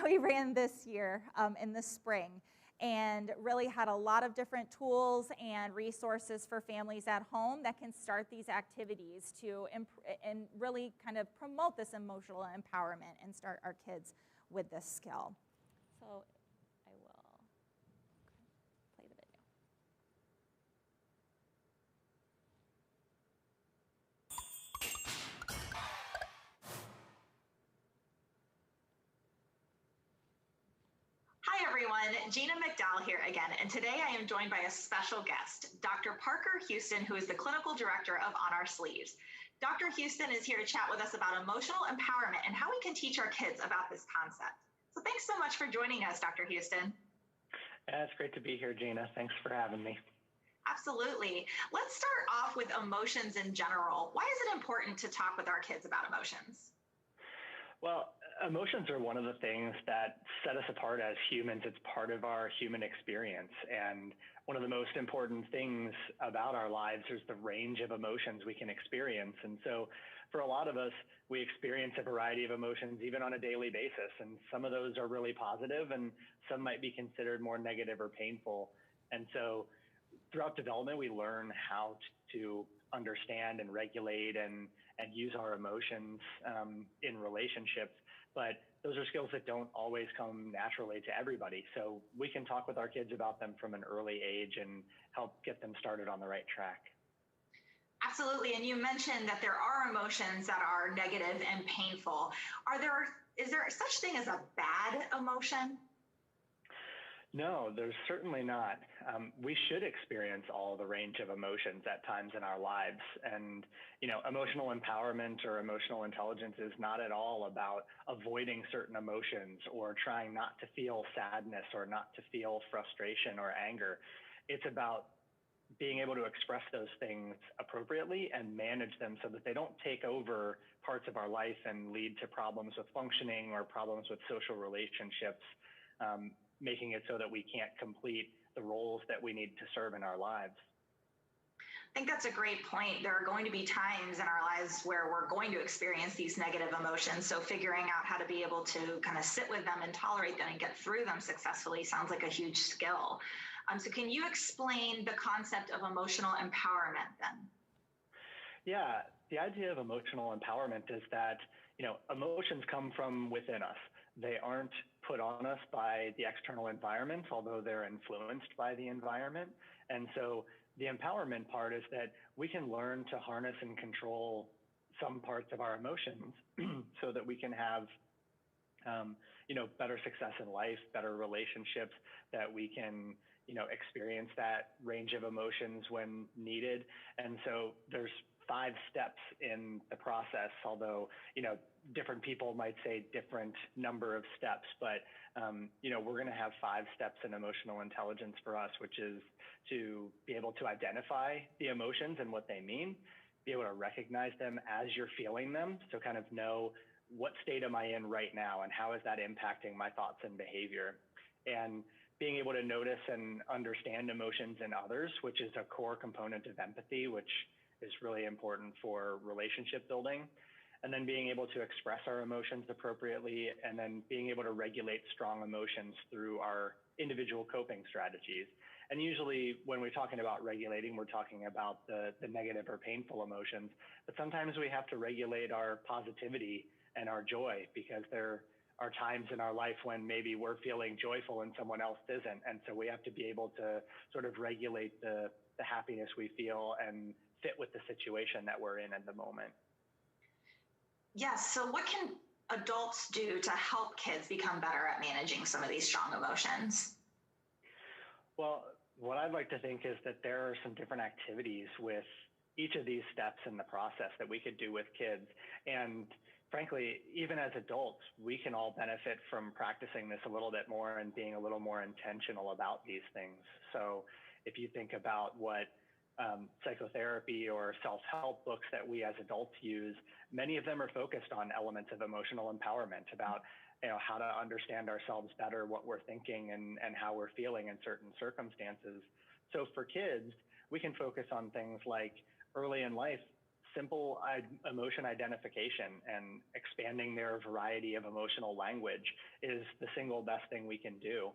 We ran this year in the spring and really had a lot of different tools and resources for families at home that can start these activities and really kind of promote this emotional empowerment and start our kids with this skill. So I will play the video. Hi everyone, Gina McDowell here again, and today I am joined by a special guest, Dr. Parker Houston, who is the Clinical Director of On Our Sleeves. Dr. Houston is here to chat with us about emotional empowerment and how we can teach our kids about this concept. So thanks so much for joining us, Dr. Houston. Yeah, it's great to be here, Gina. Thanks for having me. Absolutely. Let's start off with emotions in general. Why is it important to talk with our kids about emotions? Well, emotions are one of the things that set us apart as humans. It's part of our human experience. And one of the most important things about our lives is the range of emotions we can experience. And so for a lot of us, we experience a variety of emotions even on a daily basis. And some of those are really positive and some might be considered more negative or painful. And so throughout development, we learn how to understand and regulate and use our emotions in relationships. But those are skills that don't always come naturally to everybody. So we can talk with our kids about them from an early age and help get them started on the right track. Absolutely. And you mentioned that there are emotions that are negative and painful. Is there such thing as a bad emotion? No, there's certainly not. We should experience all the range of emotions at times in our lives. And, emotional empowerment or emotional intelligence is not at all about avoiding certain emotions or trying not to feel sadness or not to feel frustration or anger. It's about being able to express those things appropriately and manage them so that they don't take over parts of our life and lead to problems with functioning or problems with social relationships, making it so that we can't complete the roles that we need to serve in our lives. I think that's a great point. There are going to be times in our lives where we're going to experience these negative emotions. So figuring out how to be able to kind of sit with them and tolerate them and get through them successfully sounds like a huge skill. So can you explain the concept of emotional empowerment then? Yeah, the idea of emotional empowerment is that, emotions come from within us. They aren't put on us by the external environment, although they're influenced by the environment. And so the empowerment part is that we can learn to harness and control some parts of our emotions so that we can have, better success in life, better relationships, that we can, experience that range of emotions when needed. And so there's 5 steps in the process, although, different people might say different number of steps, but, we're going to have 5 steps in emotional intelligence for us, which is to be able to identify the emotions and what they mean, be able to recognize them as you're feeling them. So kind of know what state am I in right now and how is that impacting my thoughts and behavior, and being able to notice and understand emotions in others, which is a core component of empathy, which is really important for relationship building. And then being able to express our emotions appropriately, and then being able to regulate strong emotions through our individual coping strategies. And usually when we're talking about regulating, we're talking about the negative or painful emotions, but sometimes we have to regulate our positivity and our joy because they're are times in our life when maybe we're feeling joyful and someone else isn't. And so we have to be able to sort of regulate the happiness we feel and fit with the situation that we're in at the moment. Yes. So what can adults do to help kids become better at managing some of these strong emotions? Well, what I'd like to think is that there are some different activities with each of these steps in the process that we could do with kids. And frankly, even as adults, we can all benefit from practicing this a little bit more and being a little more intentional about these things. So if you think about what psychotherapy or self-help books that we as adults use, many of them are focused on elements of emotional empowerment, about how to understand ourselves better, what we're thinking and how we're feeling in certain circumstances. So for kids, we can focus on things like early in life, simple emotion identification and expanding their variety of emotional language is the single best thing we can do.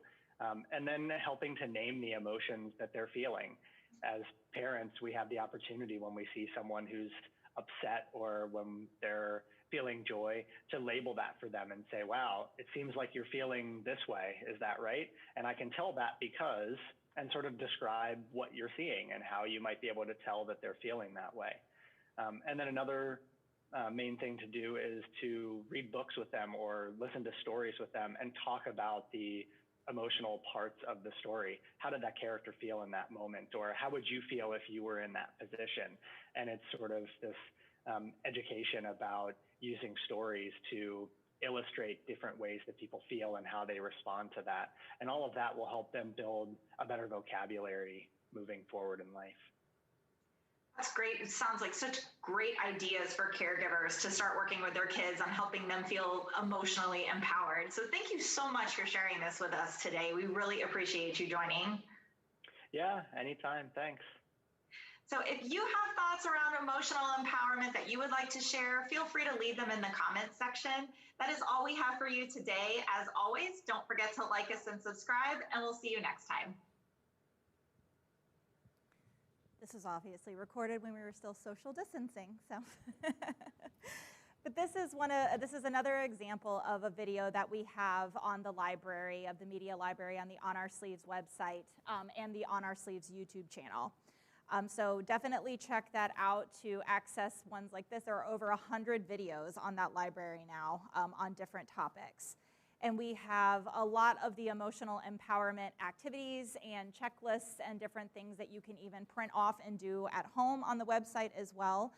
And then helping to name the emotions that they're feeling. As parents, we have the opportunity when we see someone who's upset or when they're feeling joy to label that for them and say, wow, it seems like you're feeling this way. Is that right? And I can tell that because, and sort of describe what you're seeing and how you might be able to tell that they're feeling that way. And then another main thing to do is to read books with them or listen to stories with them and talk about the emotional parts of the story. How did that character feel in that moment? Or how would you feel if you were in that position? And it's sort of this education about using stories to illustrate different ways that people feel and how they respond to that. And all of that will help them build a better vocabulary moving forward in life. That's great. It sounds like such great ideas for caregivers to start working with their kids on helping them feel emotionally empowered. So thank you so much for sharing this with us today. We really appreciate you joining. Yeah, anytime. Thanks. So if you have thoughts around emotional empowerment that you would like to share, feel free to leave them in the comments section. That is all we have for you today. As always, don't forget to like us and subscribe, and we'll see you next time. This was obviously recorded when we were still social distancing, so. But this is another example of a video that we have on the library, of the media library on the On Our Sleeves website and the On Our Sleeves YouTube channel. So definitely check that out to access ones like this. There are over 100 videos on that library now on different topics. And we have a lot of the emotional empowerment activities and checklists and different things that you can even print off and do at home on the website as well.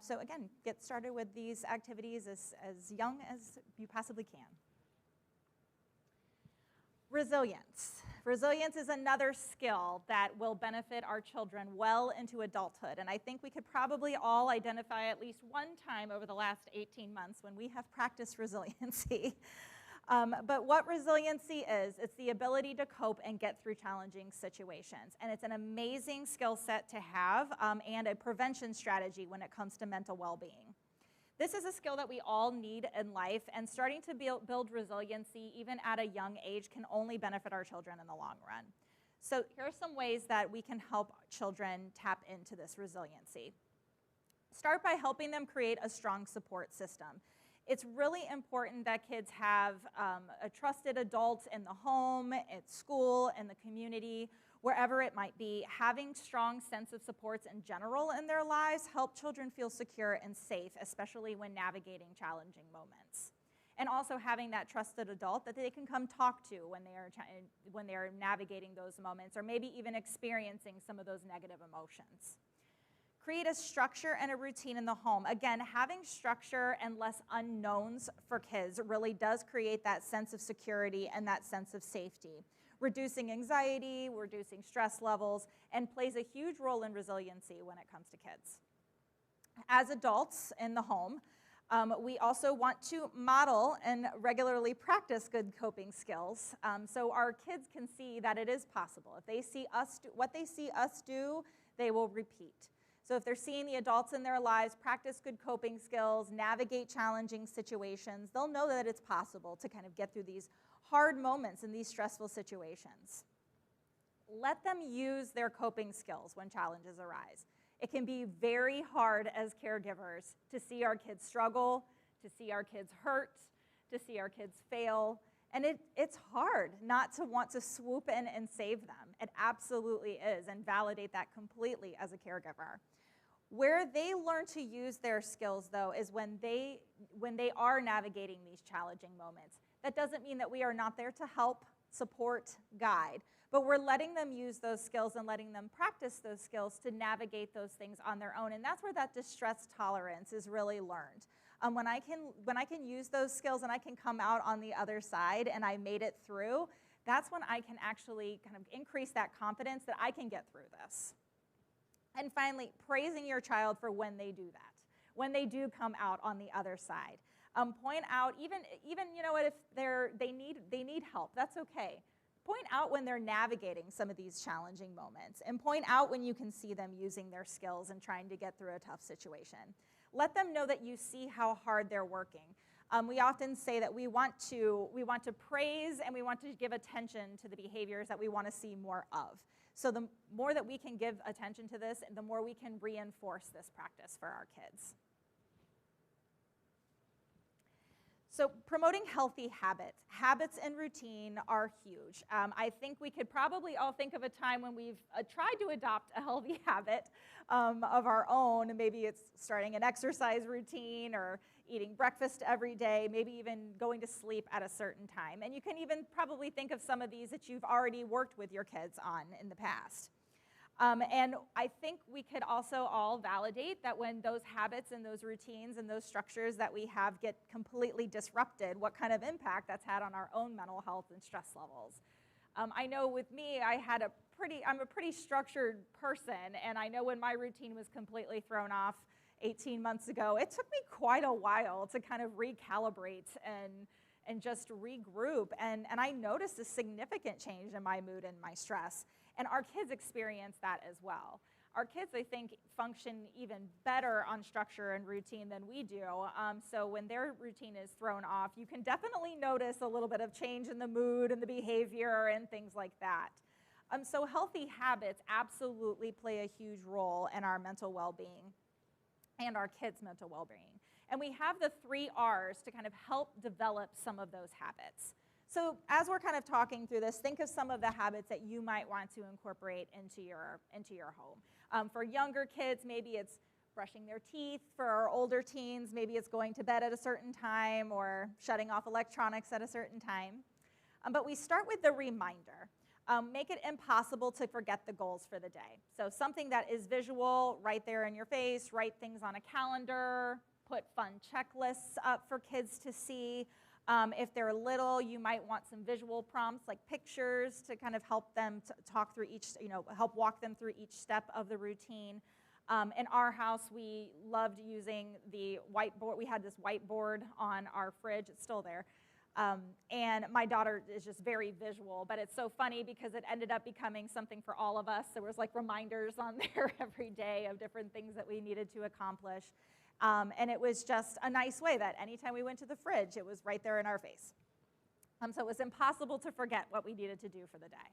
So again, get started with these activities as young as you possibly can. Resilience. Resilience is another skill that will benefit our children well into adulthood. And I think we could probably all identify at least one time over the last 18 months when we have practiced resiliency. But what resiliency is, it's the ability to cope and get through challenging situations. And it's an amazing skill set to have and a prevention strategy when it comes to mental well-being. This is a skill that we all need in life, and starting to build resiliency even at a young age can only benefit our children in the long run. So here are some ways that we can help children tap into this resiliency. Start by helping them create a strong support system. It's really important that kids have a trusted adult in the home, at school, in the community, wherever it might be. Having strong sense of supports in general in their lives help children feel secure and safe, especially when navigating challenging moments. And also having that trusted adult that they can come talk to when they are navigating those moments, or maybe even experiencing some of those negative emotions. Create a structure and a routine in the home. Again, having structure and less unknowns for kids really does create that sense of security and that sense of safety, reducing anxiety, reducing stress levels, and plays a huge role in resiliency when it comes to kids. As adults in the home, we also want to model and regularly practice good coping skills so our kids can see that it is possible. If they see us do what they see us do, they will repeat. So if they're seeing the adults in their lives practice good coping skills, navigate challenging situations, they'll know that it's possible to kind of get through these hard moments in these stressful situations. Let them use their coping skills when challenges arise. It can be very hard as caregivers to see our kids struggle, to see our kids hurt, to see our kids fail. And it's hard not to want to swoop in and save them. It absolutely is, and validate that completely as a caregiver. Where they learn to use their skills, though, is when they are navigating these challenging moments. That doesn't mean that we are not there to help, support, guide, but we're letting them use those skills and letting them practice those skills to navigate those things on their own. And that's where that distress tolerance is really learned. When I can use those skills and I can come out on the other side and I made it through, that's when I can actually kind of increase that confidence that I can get through this. And finally, praising your child for when they do that, when they do come out on the other side. Point out, even you know what, if they need help, that's okay. Point out when they're navigating some of these challenging moments, and point out when you can see them using their skills and trying to get through a tough situation. Let them know that you see how hard they're working. We often say that we want to praise and we want to give attention to the behaviors that we want to see more of. So the more that we can give attention to this, the more we can reinforce this practice for our kids. So promoting healthy habits. Habits and routine are huge. I think we could probably all think of a time when we've tried to adopt a healthy habit of our own. Maybe it's starting an exercise routine or eating breakfast every day, maybe even going to sleep at a certain time. And you can even probably think of some of these that you've already worked with your kids on in the past. And I think we could also all validate that when those habits and those routines and those structures that we have get completely disrupted, what kind of impact that's had on our own mental health and stress levels. I know with me, I'm a pretty structured person, and I know when my routine was completely thrown off 18 months ago, it took me quite a while to kind of recalibrate and just regroup, and I noticed a significant change in my mood and my stress. And our kids experience that as well. Our kids, I think, function even better on structure and routine than we do. So when their routine is thrown off, you can definitely notice a little bit of change in the mood and the behavior and things like that. So healthy habits absolutely play a huge role in our mental well-being and our kids' mental well-being. And we have the 3 R's to kind of help develop some of those habits. So as we're kind of talking through this, think of some of the habits that you might want to incorporate into your home. For younger kids, maybe it's brushing their teeth. For our older teens, maybe it's going to bed at a certain time or shutting off electronics at a certain time. But we start with the reminder. Make it impossible to forget the goals for the day. So something that is visual, right there in your face, write things on a calendar, put fun checklists up for kids to see. If they're little, you might want some visual prompts like pictures to kind of help them talk through help walk them through each step of the routine. In our house, we loved using the whiteboard. We had this whiteboard on our fridge. It's still there. And my daughter is just very visual, but it's so funny because it ended up becoming something for all of us. There was like reminders on there every day of different things that we needed to accomplish. And it was just a nice way that anytime we went to the fridge, it was right there in our face. So it was impossible to forget what we needed to do for the day.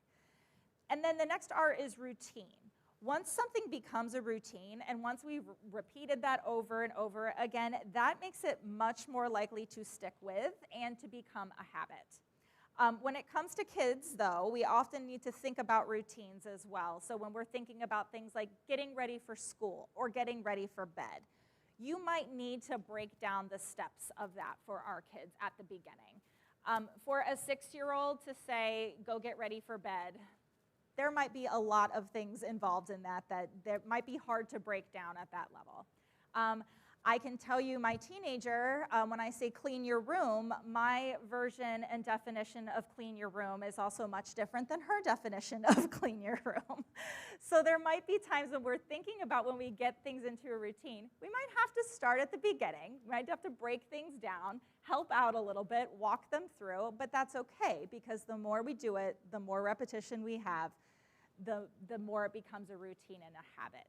And then the next R is routine. Once something becomes a routine, and once we've repeated that over and over again, that makes it much more likely to stick with and to become a habit. When it comes to kids, though, we often need to think about routines as well. So when we're thinking about things like getting ready for school or getting ready for bed, you might need to break down the steps of that for our kids at the beginning. For a 6-year-old to say, go get ready for bed, there might be a lot of things involved in that might be hard to break down at that level. I can tell you my teenager, when I say clean your room, my version and definition of clean your room is also much different than her definition of clean your room. So there might be times when we're thinking about when we get things into a routine, we might have to start at the beginning. We might have to break things down, help out a little bit, walk them through, but that's okay because the more we do it, the more repetition we have, the more it becomes a routine and a habit.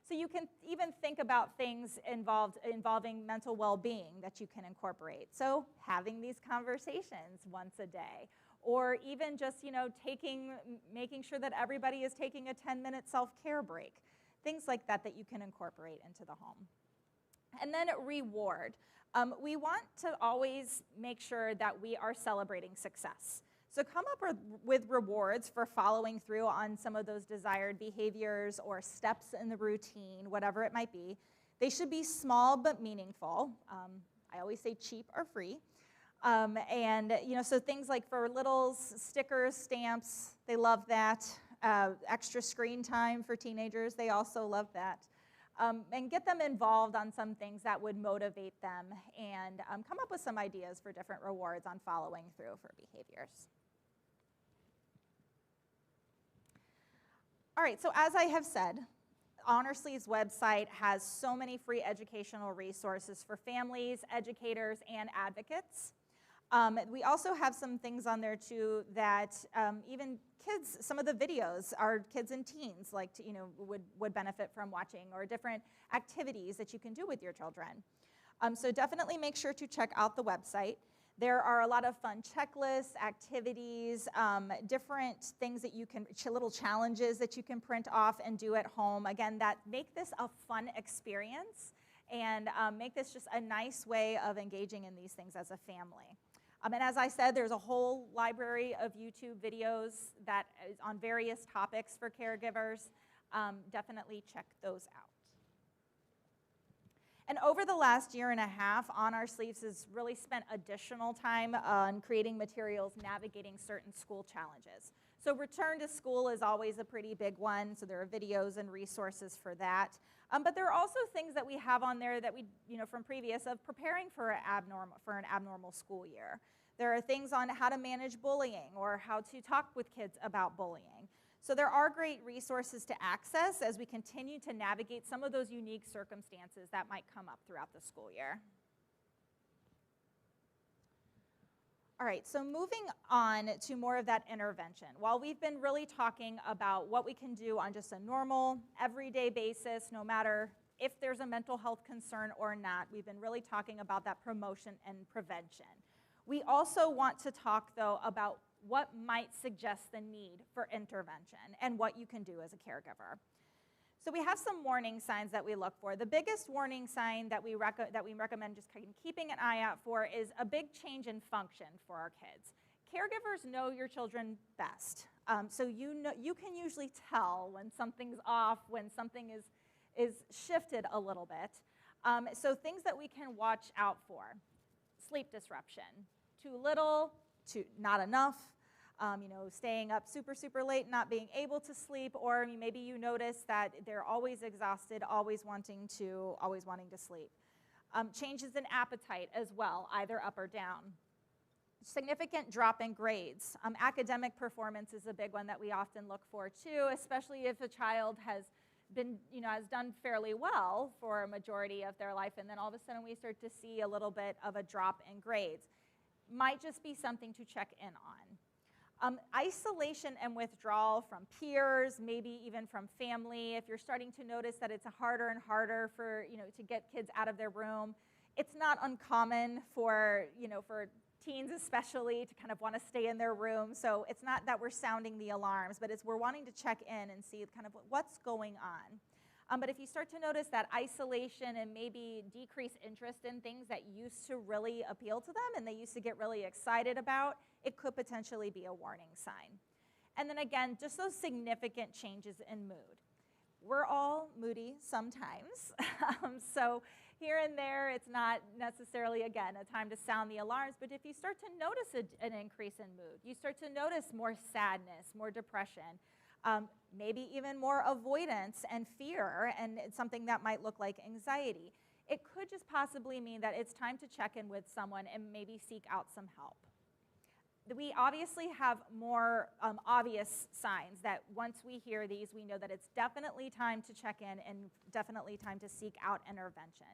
So you can even think about things involving mental well-being that you can incorporate. So having these conversations once a day, or even just making sure that everybody is taking a 10-minute self-care break, things like that you can incorporate into the home. And then reward. We want to always make sure that we are celebrating success. So come up with rewards for following through on some of those desired behaviors or steps in the routine, whatever it might be. They should be small but meaningful. I always say cheap or free. And so things like for littles, stickers, stamps, they love that. Extra screen time for teenagers, they also love that. And get them involved on some things that would motivate them and come up with some ideas for different rewards on following through for behaviors. All right, so as I have said, Honor Sleeves website has so many free educational resources for families, educators, and advocates. We also have some things on there too that even kids, some of the videos our kids and teens like to, would benefit from watching, or different activities that you can do with your children. So definitely make sure to check out the website. There are a lot of fun checklists, activities, different things that you can, little challenges that you can print off and do at home. Again, that make this a fun experience and make this just a nice way of engaging in these things as a family. And as I said, there's a whole library of YouTube videos that is on various topics for caregivers. Definitely check those out. And over the last year and a half, On Our Sleeves has really spent additional time on creating materials navigating certain school challenges. So return to school is always a pretty big one, so there are videos and resources for that. But there are also things that we have on there that we, from previous, of preparing for an abnormal school year. There are things on how to manage bullying or how to talk with kids about bullying. So there are great resources to access as we continue to navigate some of those unique circumstances that might come up throughout the school year. All right, so moving on to more of that intervention. While we've been really talking about what we can do on just a normal, everyday basis, no matter if there's a mental health concern or not, we've been really talking about that promotion and prevention. We also want to talk, though, about what might suggest the need for intervention and what you can do as a caregiver. So we have some warning signs that we look for. The biggest warning sign that we recommend just keeping an eye out for is a big change in function for our kids. Caregivers know your children best, so you can usually tell when something's off, when something is shifted a little bit. So things that we can watch out for: sleep disruption, too little, not enough, staying up super, super late, not being able to sleep, or maybe you notice that they're always exhausted, always wanting to sleep. Changes in appetite as well, either up or down. Significant drop in grades. Academic performance is a big one that we often look for too, especially if a child has done fairly well for a majority of their life, and then all of a sudden we start to see a little bit of a drop in grades. Might just be something to check in on. Isolation and withdrawal from peers, maybe even from family. If you're starting to notice that it's harder and harder to get kids out of their room, it's not uncommon for teens especially to kind of want to stay in their room. So it's not that we're sounding the alarms, but we're wanting to check in and see kind of what's going on. But if you start to notice that isolation and maybe decreased interest in things that used to really appeal to them and they used to get really excited about, it could potentially be a warning sign. And then again, just those significant changes in mood. We're all moody sometimes, so here and there, it's not necessarily, again, a time to sound the alarms, but if you start to notice an increase in mood, you start to notice more sadness, more depression, maybe even more avoidance and fear, and it's something that might look like anxiety, it could just possibly mean that it's time to check in with someone and maybe seek out some help. We obviously have more obvious signs that once we hear these, we know that it's definitely time to check in and definitely time to seek out intervention.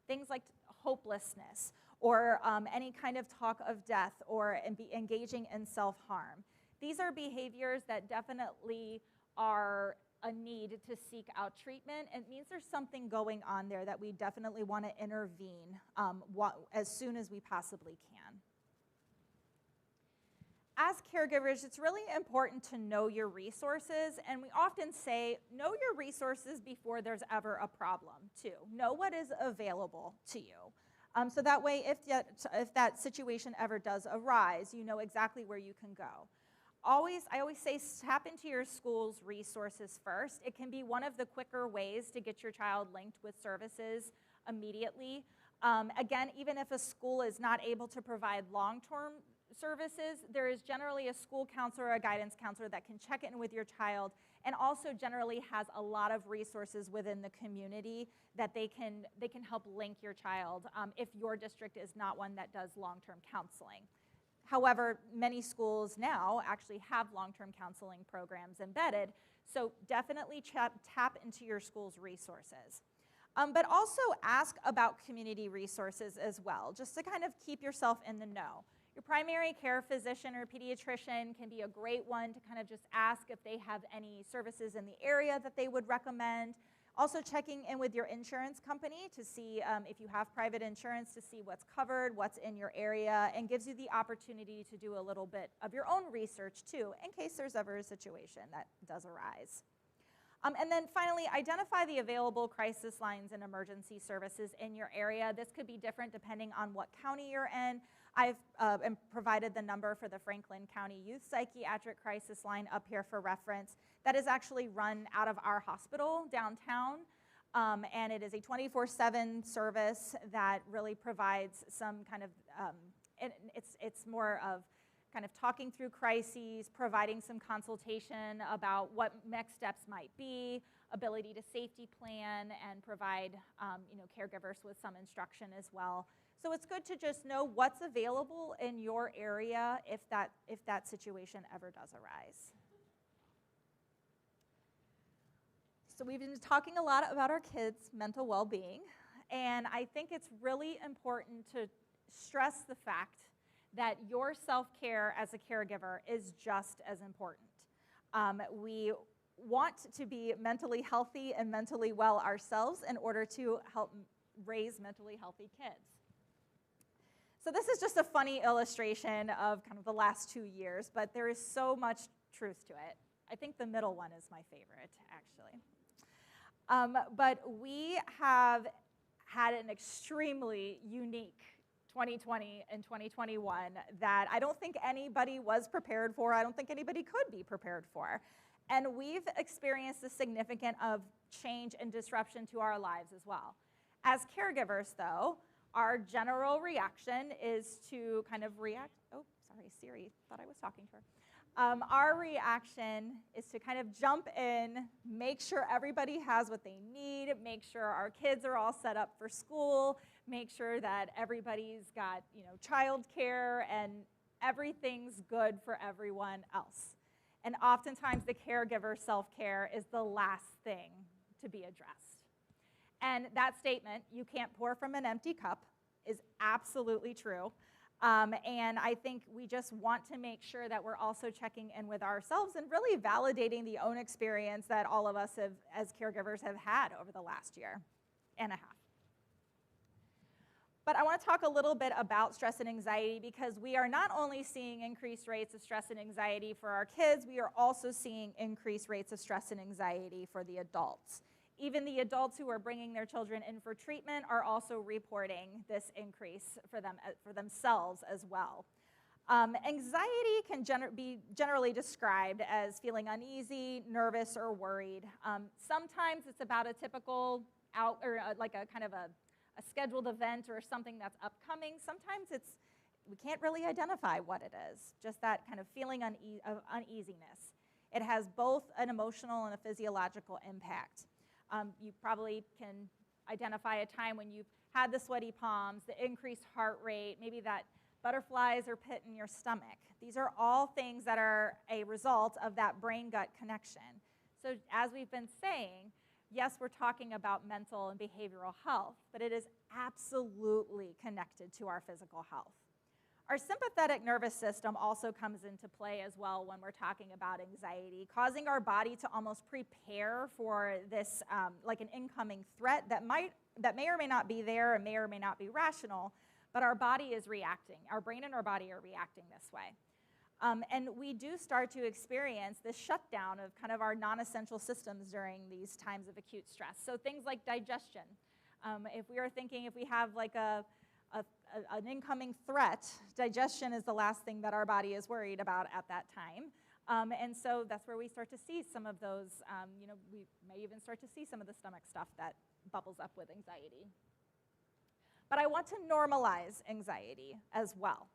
Things like hopelessness or any kind of talk of death or engaging in self-harm. These are behaviors that definitely are a need to seek out treatment. It means there's something going on there that we definitely want to intervene as soon as we possibly can. as caregivers, it's really important to know your resources, and we often say, know your resources before there's ever a problem, too. Know what is available to you. So that way, if that situation ever does arise, you know exactly where you can go. I always say tap into your school's resources first. It can be one of the quicker ways to get your child linked with services immediately. Again, even if a school is not able to provide long-term services, there is generally a school counselor or a guidance counselor that can check in with your child, and also generally has a lot of resources within the community that they can help link your child if your district is not one that does long-term counseling. However, many schools now actually have long-term counseling programs embedded, so definitely tap into your school's resources. But also ask about community resources as well, just to kind of keep yourself in the know. Your primary care physician or pediatrician can be a great one to kind of just ask if they have any services in the area that they would recommend. Also checking in with your insurance company to see if you have private insurance, to see what's covered, what's in your area, and gives you the opportunity to do a little bit of your own research too, in case there's ever a situation that does arise. And then finally, identify the available crisis lines and emergency services in your area. This could be different depending on what county you're in. I've provided the number for the Franklin County Youth Psychiatric Crisis Line up here for reference. That is actually run out of our hospital downtown, and it is a 24/7 service that really provides some kind of, it's more of kind of talking through crises, providing some consultation about what next steps might be, ability to safety plan, and provide caregivers with some instruction as well. So it's good to just know what's available in your area if that situation ever does arise. So we've been talking a lot about our kids' mental well-being, and I think it's really important to stress the fact that your self-care as a caregiver is just as important. We want to be mentally healthy and mentally well ourselves in order to help raise mentally healthy kids. So this is just a funny illustration of kind of the last 2 years, but there is so much truth to it. I think the middle one is my favorite, actually. But we have had an extremely unique 2020 and 2021 that I don't think anybody was prepared for. I don't think anybody could be prepared for. And we've experienced a significant of change and disruption to our lives as well. As caregivers, though, our general reaction is to kind of react. Oh, sorry, Siri thought I was talking to her. Our reaction is to kind of jump in, make sure everybody has what they need, make sure our kids are all set up for school, make sure that everybody's got childcare and everything's good for everyone else. And oftentimes the caregiver self-care is the last thing to be addressed. And that statement, "you can't pour from an empty cup," is absolutely true. And I think we just want to make sure that we're also checking in with ourselves and really validating the own experience that all of us as caregivers have had over the last year and a half. But I want to talk a little bit about stress and anxiety, because we are not only seeing increased rates of stress and anxiety for our kids, we are also seeing increased rates of stress and anxiety for the adults. Even the adults who are bringing their children in for treatment are also reporting this increase for themselves as well. Anxiety can be generally described as feeling uneasy, nervous, or worried. Sometimes it's about a typical like a kind of a scheduled event or something that's upcoming. Sometimes we can't really identify what it is, just that kind of feeling of uneasiness. It has both an emotional and a physiological impact. You probably can identify a time when you've had the sweaty palms, the increased heart rate, maybe that butterflies or pit in your stomach. These are all things that are a result of that brain-gut connection. So as we've been saying, yes, we're talking about mental and behavioral health, but it is absolutely connected to our physical health. Our sympathetic nervous system also comes into play as well when we're talking about anxiety, causing our body to almost prepare for this, like an incoming threat that may or may not be there and may or may not be rational, but our body is reacting. Our brain and our body are reacting this way. And we do start to experience this shutdown of kind of our non-essential systems during these times of acute stress. So things like digestion. If we are thinking if we have like an incoming threat, digestion is the last thing that our body is worried about at that time. And so that's where we start to see some of those, we may even start to see some of the stomach stuff that bubbles up with anxiety. But I want to normalize anxiety as well.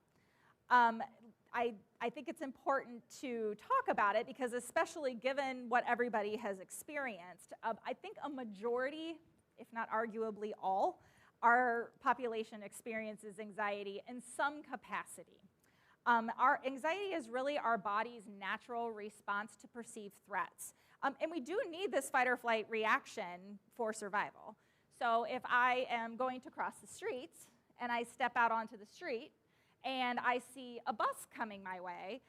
I think it's important to talk about it because especially given what everybody has experienced, I think a majority, if not arguably all, our population experiences anxiety in some capacity. Our anxiety is really our body's natural response to perceived threats. And we do need this fight or flight reaction for survival. So if I am going to cross the street and I step out onto the street and I see a bus coming my way,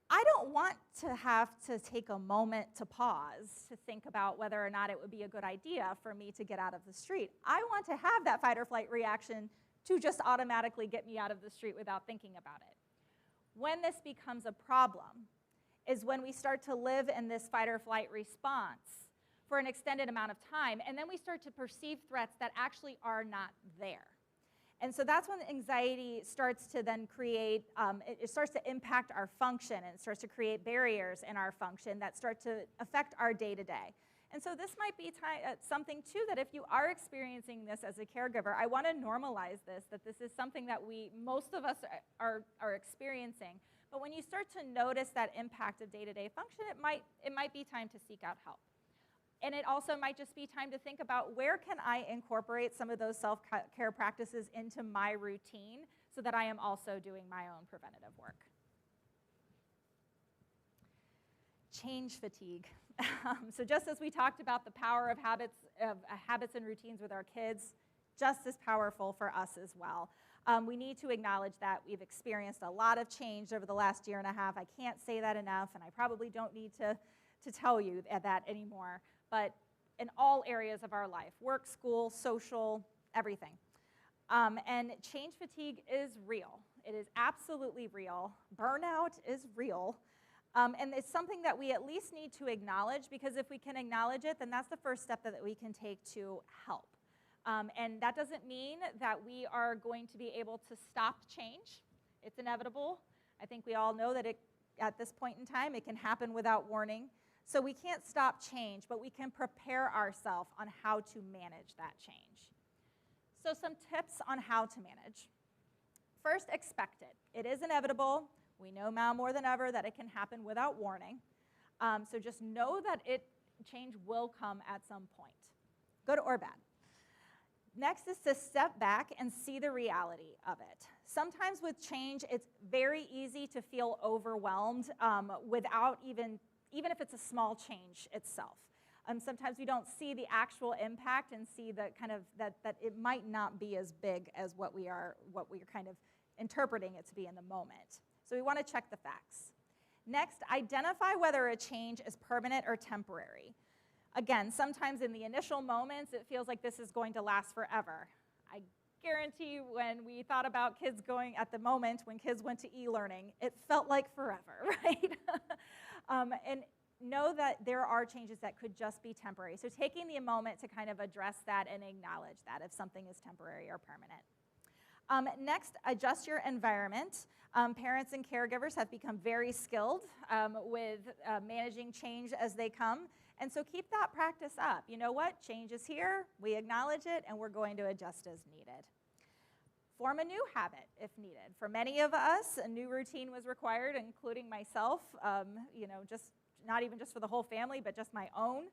I don't want to have to take a moment to pause to think about whether or not it would be a good idea for me to get out of the street. I want to have that fight or flight reaction to just automatically get me out of the street without thinking about it. When this becomes a problem is when we start to live in this fight or flight response for an extended amount of time, and then we start to perceive threats that actually are not there. And so that's when anxiety starts to then create, it starts to impact our function, and it starts to create barriers in our function that start to affect our day-to-day. And so this might be something, too, that if you are experiencing this as a caregiver, I want to normalize this, that this is something that most of us are experiencing. But when you start to notice that impact of day-to-day function, it might be time to seek out help. And it also might just be time to think about where can I incorporate some of those self-care practices into my routine so that I am also doing my own preventative work. Change fatigue. So just as we talked about the power of habits and routines with our kids, just as powerful for us as well. We need to acknowledge that we've experienced a lot of change over the last year and a half. I can't say that enough, and I probably don't need to tell you that anymore. But in all areas of our life, work, school, social, everything. And change fatigue is real. It is absolutely real. Burnout is real. And it's something that we at least need to acknowledge, because if we can acknowledge it, then that's the first step that we can take to help. And that doesn't mean that we are going to be able to stop change. It's inevitable. I think we all know that at this point in time, it can happen without warning. So we can't stop change, but we can prepare ourselves on how to manage that change. So some tips on how to manage. First, expect it. It is inevitable. We know now more than ever that it can happen without warning. So just know that change will come at some point, good or bad. Next is to step back and see the reality of it. Sometimes with change, it's very easy to feel overwhelmed without even if it's a small change itself. Sometimes we don't see the actual impact and see the kind of that it might not be as big as what we're kind of interpreting it to be in the moment. So we want to check the facts. Next, identify whether a change is permanent or temporary. Again, sometimes in the initial moments, it feels like this is going to last forever. I guarantee you when we thought about kids going at the moment, when kids went to e-learning, it felt like forever, right? And know that there are changes that could just be temporary. So taking the moment to kind of address that and acknowledge that if something is temporary or permanent. Next, adjust your environment. Parents and caregivers have become very skilled with managing change as they come. And so keep that practice up. You know what? Change is here. We acknowledge it, and we're going to adjust as needed. Form a new habit if needed. For many of us, a new routine was required, including myself, just not even just for the whole family, but just my own.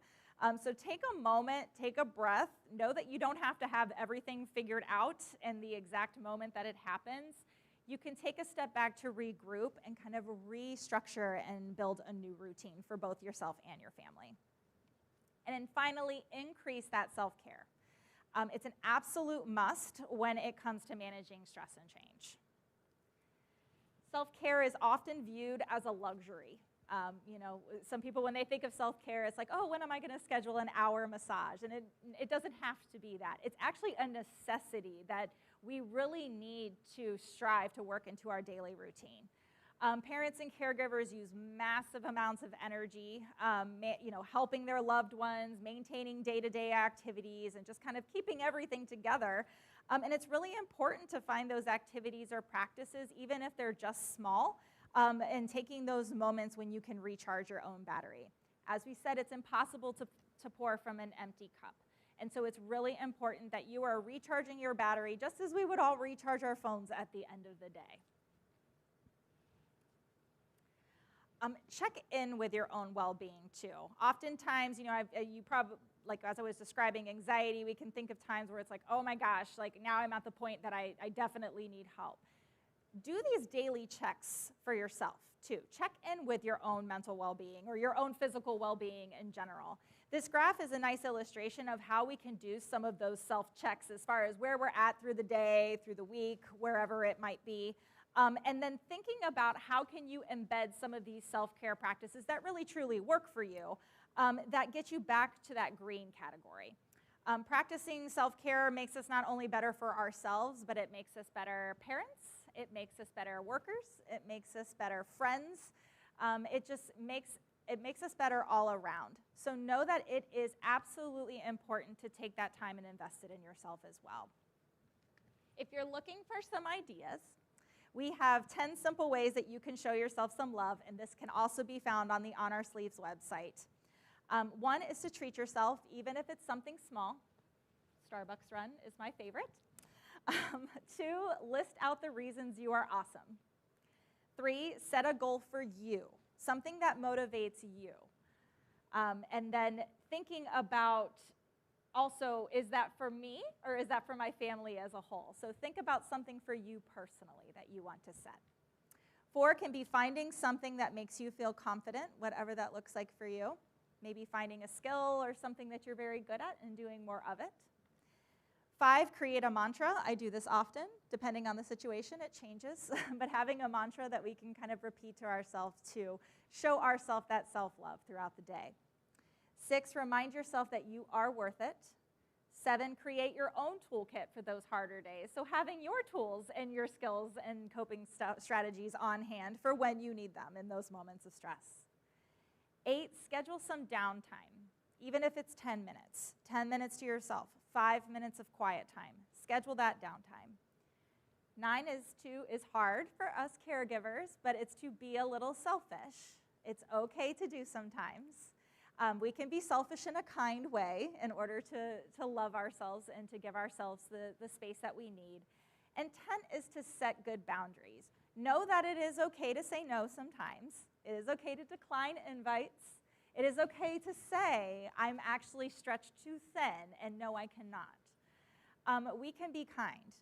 So take a moment, take a breath. Know that you don't have to have everything figured out in the exact moment that it happens. You can take a step back to regroup and kind of restructure and build a new routine for both yourself and your family. And then finally, increase that self-care. It's an absolute must when it comes to managing stress and change. Self-care is often viewed as a luxury. Some people, when they think of self-care, it's like, oh, when am I going to schedule an hour massage? And it doesn't have to be that. It's actually a necessity that we really need to strive to work into our daily routine. Parents and caregivers use massive amounts of energy, helping their loved ones, maintaining day-to-day activities, and just kind of keeping everything together. And it's really important to find those activities or practices, even if they're just small, and taking those moments when you can recharge your own battery. As we said, it's impossible to pour from an empty cup. And so it's really important that you are recharging your battery just as we would all recharge our phones at the end of the day. Check in with your own well-being too. Oftentimes, you probably, like as I was describing anxiety, we can think of times where it's like, oh my gosh, like now I'm at the point that I definitely need help. Do these daily checks for yourself too. Check in with your own mental well-being or your own physical well-being in general. This graph is a nice illustration of how we can do some of those self-checks as far as where we're at through the day, through the week, wherever it might be. And then thinking about how can you embed some of these self-care practices that really truly work for you that get you back to that green category. Practicing self-care makes us not only better for ourselves, but it makes us better parents, it makes us better workers, it makes us better friends. It makes us better all around. So know that it is absolutely important to take that time and invest it in yourself as well. If you're looking for some ideas, we have 10 simple ways that you can show yourself some love, and this can also be found on the On Our Sleeves website. One is to treat yourself, even if it's something small. Starbucks run is my favorite. 2, list out the reasons you are awesome. 3, set a goal for you, something that motivates you. And then thinking about also, is that for me or is that for my family as a whole? So think about something for you personally that you want to set. 4 can be finding something that makes you feel confident, whatever that looks like for you. Maybe finding a skill or something that you're very good at and doing more of it. 5, create a mantra. I do this often. Depending on the situation, it changes. But having a mantra that we can kind of repeat to ourselves to show ourselves that self-love throughout the day. 6, remind yourself that you are worth it. 7, create your own toolkit for those harder days. So having your tools and your skills and coping strategies on hand for when you need them in those moments of stress. 8, schedule some downtime, even if it's 10 minutes. 10 minutes to yourself, 5 minutes of quiet time. Schedule that downtime. 9 is hard for us caregivers, but it's to be a little selfish. It's okay to do sometimes. We can be selfish in a kind way in order to love ourselves and to give ourselves the space that we need. And 10 is to set good boundaries. Know that it is okay to say no sometimes. It is okay to decline invites. It is okay to say, I'm actually stretched too thin, and no, I cannot. We can be kind,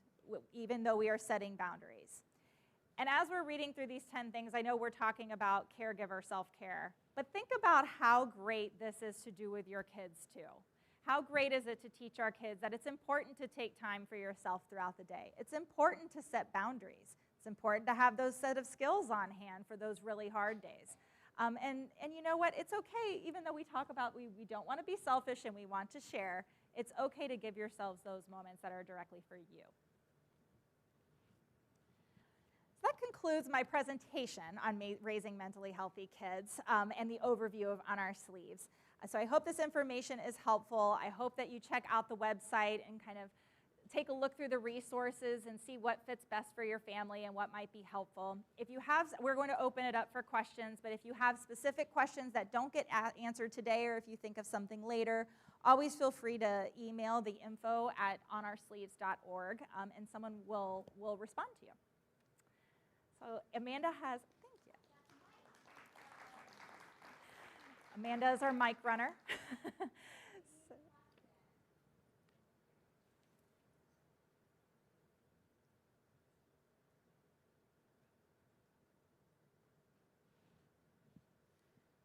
even though we are setting boundaries. And as we're reading through these 10 things, I know we're talking about caregiver self-care, but think about how great this is to do with your kids too. How great is it to teach our kids that it's important to take time for yourself throughout the day? It's important to set boundaries. It's important to have those set of skills on hand for those really hard days. And you know what? It's okay, even though we talk about we don't want to be selfish and we want to share, it's okay to give yourselves those moments that are directly for you. So that concludes my presentation on raising mentally healthy kids and the overview of On Our Sleeves. So I hope this information is helpful. I hope that you check out the website and kind of take a look through the resources and see what fits best for your family and what might be helpful. If you have, we're going to open it up for questions, but if you have specific questions that don't get answered today, or if you think of something later, always feel free to email the info@onoursleeves.org, and someone will respond to you. So Amanda has, thank you. Amanda is our mic runner.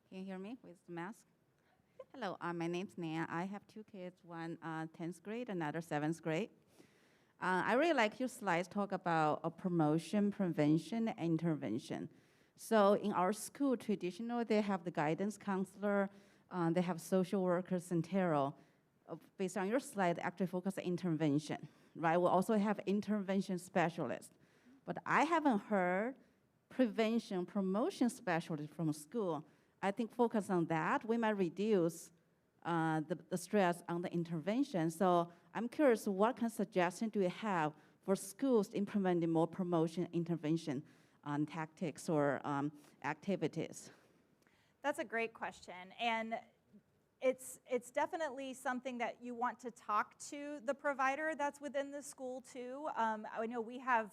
Can you hear me with the mask? Hello, my name's Nan. I have 2 kids, one 10th grade, another 7th grade. I really like your slides talk about promotion, prevention, and intervention. So in our school, traditionally, they have the guidance counselor, they have social workers and tarot. Based on your slide, they actually focus on intervention, right? We also have intervention specialists. But I haven't heard prevention, promotion specialist from school. I think focus on that, we might reduce the stress on the intervention. So I'm curious, what kind of suggestion do you have for schools implementing more promotion intervention tactics or activities? That's a great question. And it's definitely something that you want to talk to the provider that's within the school too. I know we have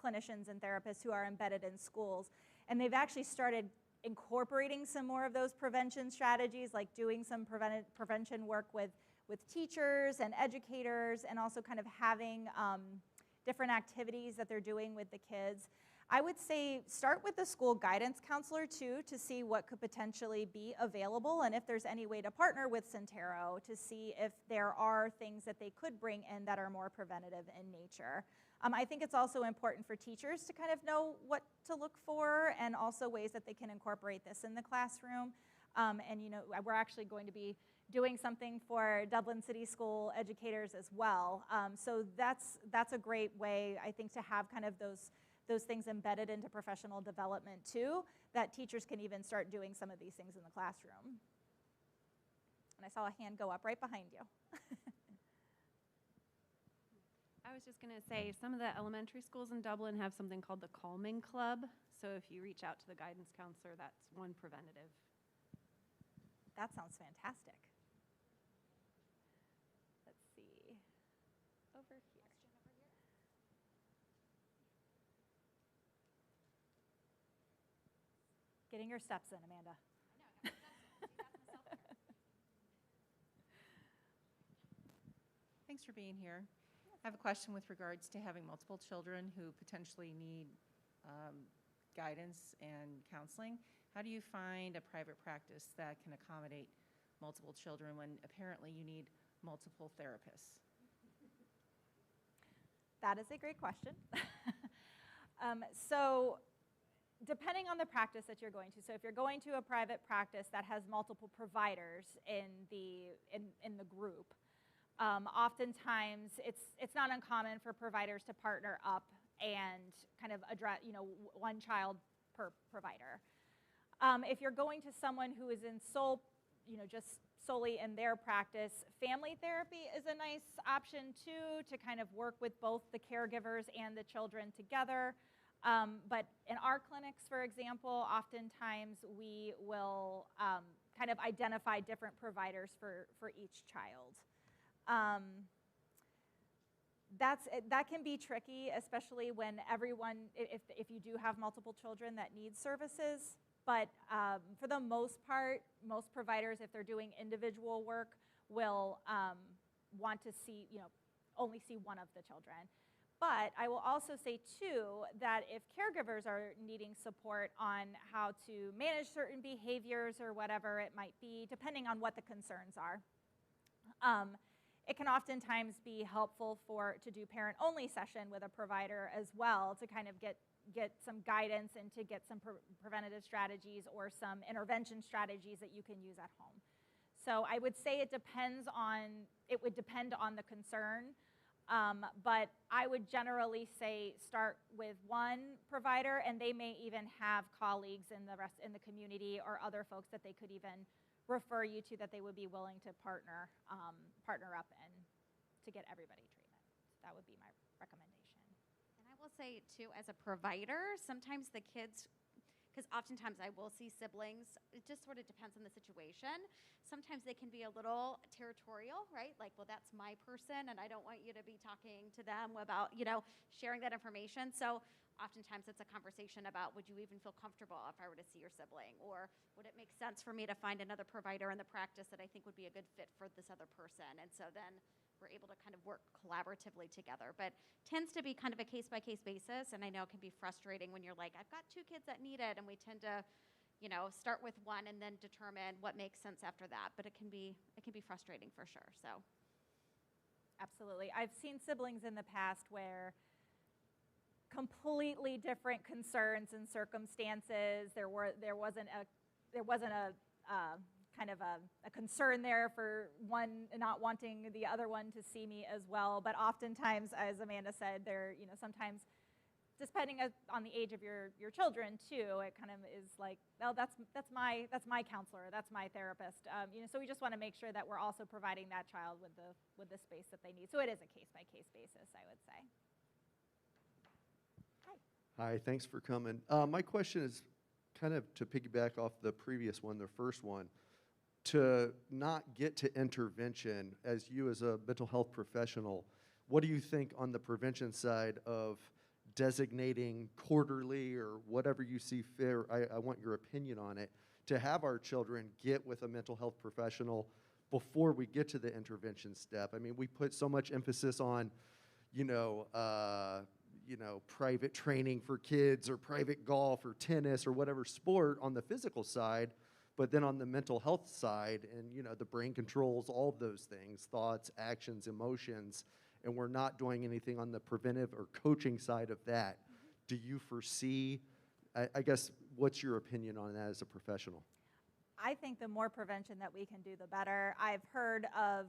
clinicians and therapists who are embedded in schools, and they've actually started incorporating some more of those prevention strategies, like doing some prevention work with teachers and educators, and also kind of having different activities that they're doing with the kids. I would say start with the school guidance counselor too, to see what could potentially be available, and if there's any way to partner with Centero to see if there are things that they could bring in that are more preventative in nature. I think it's also important for teachers to kind of know what to look for, and also ways that they can incorporate this in the classroom. And you know, we're actually going to be doing something for Dublin City School educators as well. So that's a great way, I think, to have kind of those things embedded into professional development too, that teachers can even start doing some of these things in the classroom. And I saw a hand go up right behind you. I was just going to say, some of the elementary schools in Dublin have something called the Calming Club. So if you reach out to the guidance counselor, that's one preventative. That sounds fantastic. Let's see. Over here. Getting your steps in, Amanda. Thanks for being here. I have a question with regards to having multiple children who potentially need guidance and counseling. How do you find a private practice that can accommodate multiple children when apparently you need multiple therapists? That is a great question. So depending on the practice that you're going to, so if you're going to a private practice that has multiple providers in the group, oftentimes it's not uncommon for providers to partner up and kind of address, you know, one child per provider. If you're going to someone who is in just solely in their practice, family therapy is a nice option too, to kind of work with both the caregivers and the children together. But in our clinics, for example, oftentimes we will kind of identify different providers for each child. That can be tricky, especially when if you do have multiple children that need services. But for the most part, most providers, if they're doing individual work, will want to see, only see one of the children. But I will also say too that if caregivers are needing support on how to manage certain behaviors or whatever it might be, depending on what the concerns are, it can oftentimes be helpful to do parent-only session with a provider as well, to kind of get some guidance and to get some preventative strategies or some intervention strategies that you can use at home. So I would say it would depend on the concern, but I would generally say start with one provider, and they may even have colleagues in the community or other folks that they could even refer you to, that they would be willing to partner up and to get everybody treatment. That would be my recommendation. And I will say too, as a provider, sometimes the kids, because oftentimes I will see siblings, it just sort of depends on the situation. Sometimes they can be a little territorial, right? Like, well, that's my person, and I don't want you to be talking to them about, sharing that information. So oftentimes it's a conversation about, would you even feel comfortable if I were to see your sibling? Or would it make sense for me to find another provider in the practice that I think would be a good fit for this other person? And so then we're able to kind of work collaboratively together. But tends to be kind of a case-by-case basis, and I know it can be frustrating when you're like, I've got 2 kids that need it, and we tend to, start with one and then determine what makes sense after that. But it can be frustrating for sure. So, absolutely, I've seen siblings in the past where completely different concerns and circumstances. There wasn't a kind of a concern there for one not wanting the other one to see me as well. But oftentimes, as Amanda said, sometimes depending on the age of your children too, it kind of is like, oh, that's my counselor, that's my therapist. So we just want to make sure that we're also providing that child with the space that they need. So it is a case-by-case basis, I would say. Hi, thanks for coming. My question is kind of to piggyback off the previous one, the first one. To not get to intervention, as you as a mental health professional, what do you think on the prevention side of designating quarterly or whatever you see fair? I want your opinion on it, to have our children get with a mental health professional before we get to the intervention step. I mean, we put so much emphasis on, private training for kids or private golf or tennis or whatever sport on the physical side, but then on the mental health side and, the brain controls all of those things, thoughts, actions, emotions, and we're not doing anything on the preventive or coaching side of that. Do you foresee, I guess, what's your opinion on that as a professional? I think the more prevention that we can do, the better. I've heard of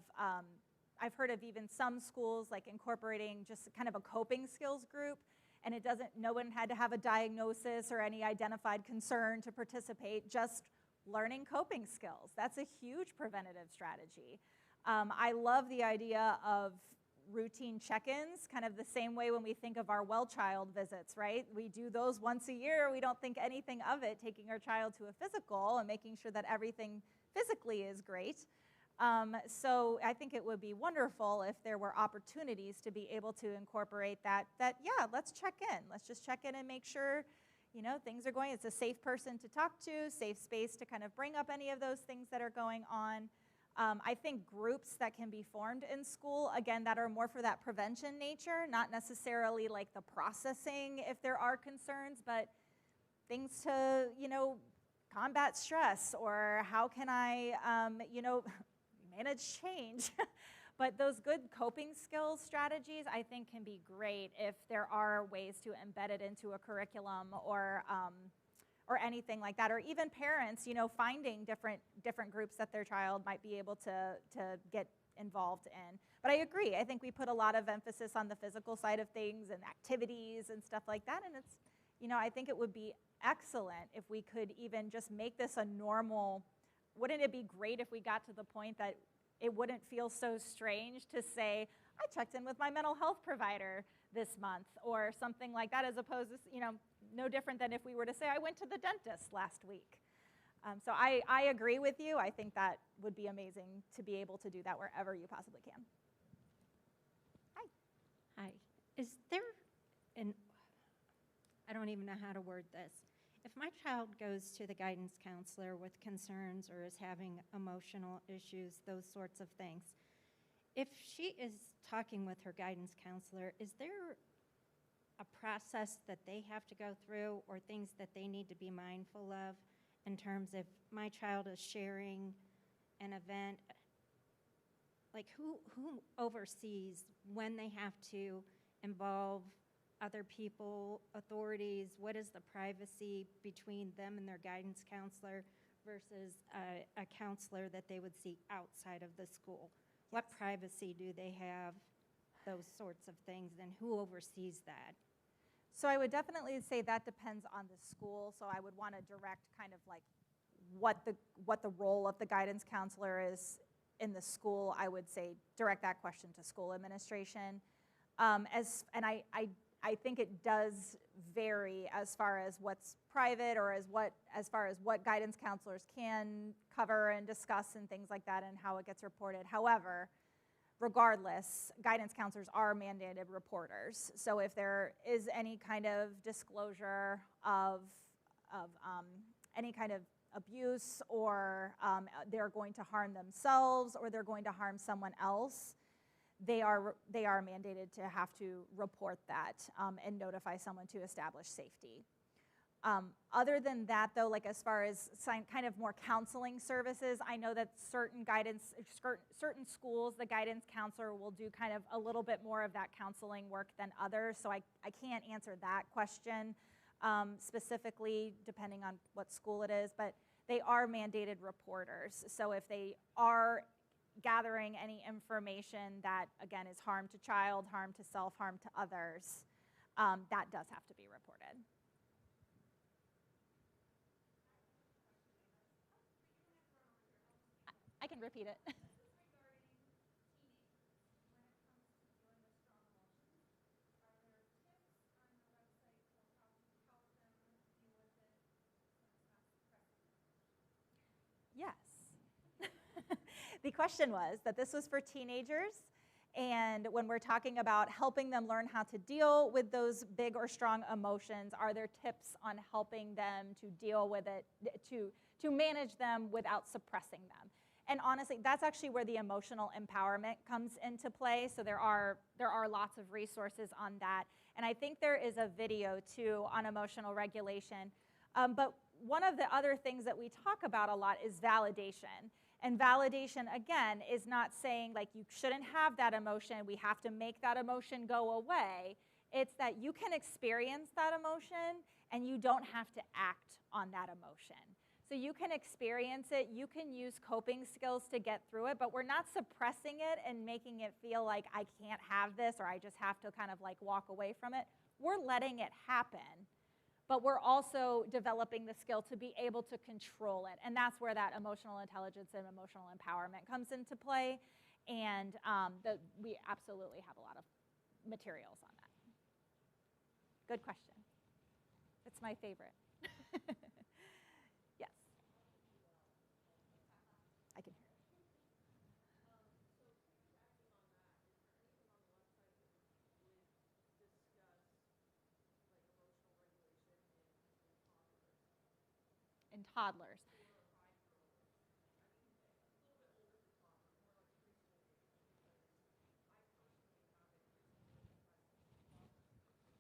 even some schools like incorporating just kind of a coping skills group, and no one had to have a diagnosis or any identified concern to participate, just learning coping skills. That's a huge preventative strategy. I love the idea of routine check-ins, kind of the same way when we think of our well child visits, right? We do those once a year. We don't think anything of it, taking our child to a physical and making sure that everything physically is great. So I think it would be wonderful if there were opportunities to be able to incorporate that yeah, let's check in. Let's just check in and make sure, things are going. It's a safe person to talk to, safe space to kind of bring up any of those things that are going on. I think groups that can be formed in school, again, that are more for that prevention nature, not necessarily like the processing if there are concerns, but things to, combat stress, or how can I, manage change. But those good coping skills strategies, I think, can be great if there are ways to embed it into a curriculum or anything like that, or even parents, finding different groups that their child might be able to get involved in. But I agree. I think we put a lot of emphasis on the physical side of things and activities and stuff like that, and it's, I think it would be excellent if we could even just make this a normal. Wouldn't it be great if we got to the point that it wouldn't feel so strange to say, I checked in with my mental health provider this month, or something like that, as opposed to, no different than if we were to say, I went to the dentist last week. So I agree with you. I think that would be amazing to be able to do that wherever you possibly can. Hi. Is there I don't even know how to word this. If my child goes to the guidance counselor with concerns or is having emotional issues, those sorts of things, if she is talking with her guidance counselor, is there a process that they have to go through or things that they need to be mindful of in terms of my child is sharing an event? Like who oversees when they have to involve other people, authorities? What is the privacy between them and their guidance counselor versus a counselor that they would see outside of the school? What privacy do they have? Those sorts of things, and who oversees that? So I would definitely say that depends on the school. So I would want to direct kind of like what the role of the guidance counselor is in the school. I would say direct that question to school administration. I think it does vary as far as what's private, or as far as what guidance counselors can cover and discuss and things like that, and how it gets reported. However, regardless, guidance counselors are mandated reporters. So if there is any kind of disclosure of any kind of abuse, or they're going to harm themselves, or they're going to harm someone else, they are mandated to have to report that and notify someone to establish safety. Other than that, though, like as far as kind of more counseling services, I know that certain schools, the guidance counselor will do kind of a little bit more of that counseling work than others. So I can't answer that question specifically, depending on what school it is, but they are mandated reporters. So if they are gathering any information that, again, is harm to child, harm to self, harm to others, that does have to be reported. I can repeat it. Yes. The question was that this was for teenagers, and when we're talking about helping them learn how to deal with those big or strong emotions, are there tips on helping them to deal with it, to manage them without suppressing them? And honestly, that's actually where the emotional empowerment comes into play. So there are lots of resources on that. And I think there is a video, too, on emotional regulation. But one of the other things that we talk about a lot is validation. And validation, again, is not saying, like, you shouldn't have that emotion, we have to make that emotion go away. It's that you can experience that emotion, and you don't have to act on that emotion. So you can experience it, you can use coping skills to get through it, but we're not suppressing it and making it feel like I can't have this or I just have to kind of like walk away from it. We're letting it happen, but we're also developing the skill to be able to control it. And that's where that emotional intelligence and emotional empowerment comes into play. And we absolutely have a lot of materials on that. Good question. It's my favorite. Yes. I can hear. In toddlers.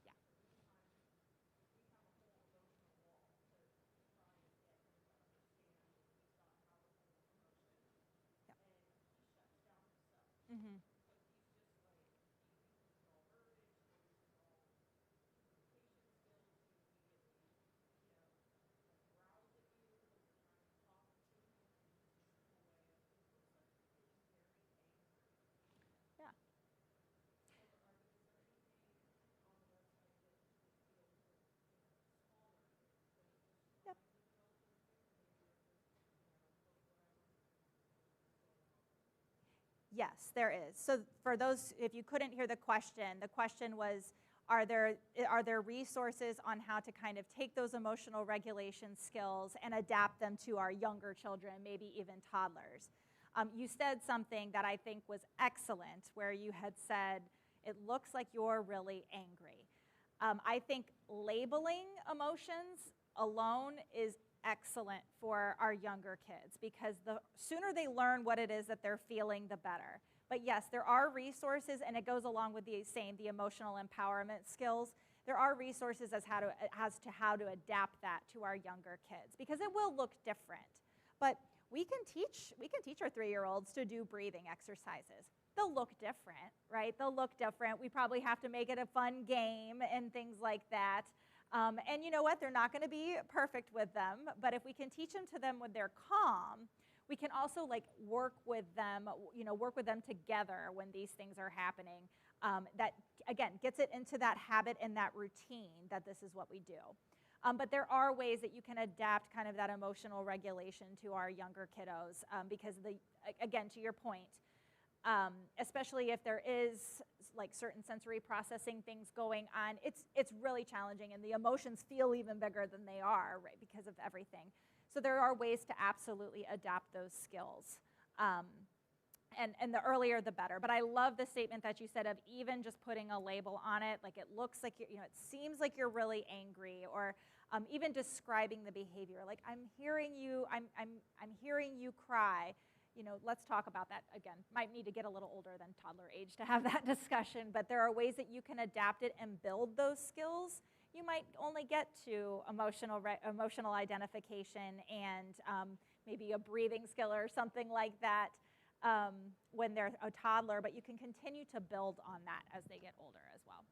Yeah. Yep. Mm-hmm. Yeah. Yep. Yes, there is. So for those, if you couldn't hear the question was, are there resources on how to kind of take those emotional regulation skills and adapt them to our younger children, maybe even toddlers? You said something that I think was excellent, where you had said, it looks like you're really angry. I think labeling emotions alone is excellent for our younger kids, because the sooner they learn what it is that they're feeling, the better. But yes, there are resources, and it goes along with the emotional empowerment skills. There are resources as to how to adapt that to our younger kids, because it will look different. But we can teach our 3-year-olds to do breathing exercises. They'll look different, right? They'll look different. We probably have to make it a fun game and things like that. And you know what? They're not going to be perfect with them, but if we can teach them to them when they're calm, we can also like work with them together when these things are happening. That, again, gets it into that habit and that routine that this is what we do. But there are ways that you can adapt kind of that emotional regulation to our younger kiddos, because, again, to your point, especially if there is like certain sensory processing things going on, it's really challenging, and the emotions feel even bigger than they are, right, because of everything. So there are ways to absolutely adapt those skills. And the earlier the better. But I love the statement that you said of even just putting a label on it, like it looks like it seems like you're really angry, or even describing the behavior, like I'm hearing you cry. Let's talk about that again. Might need to get a little older than toddler age to have that discussion, but there are ways that you can adapt it and build those skills. You might only get to emotional identification and maybe a breathing skill or something like that when they're a toddler, but you can continue to build on that as they get older as well.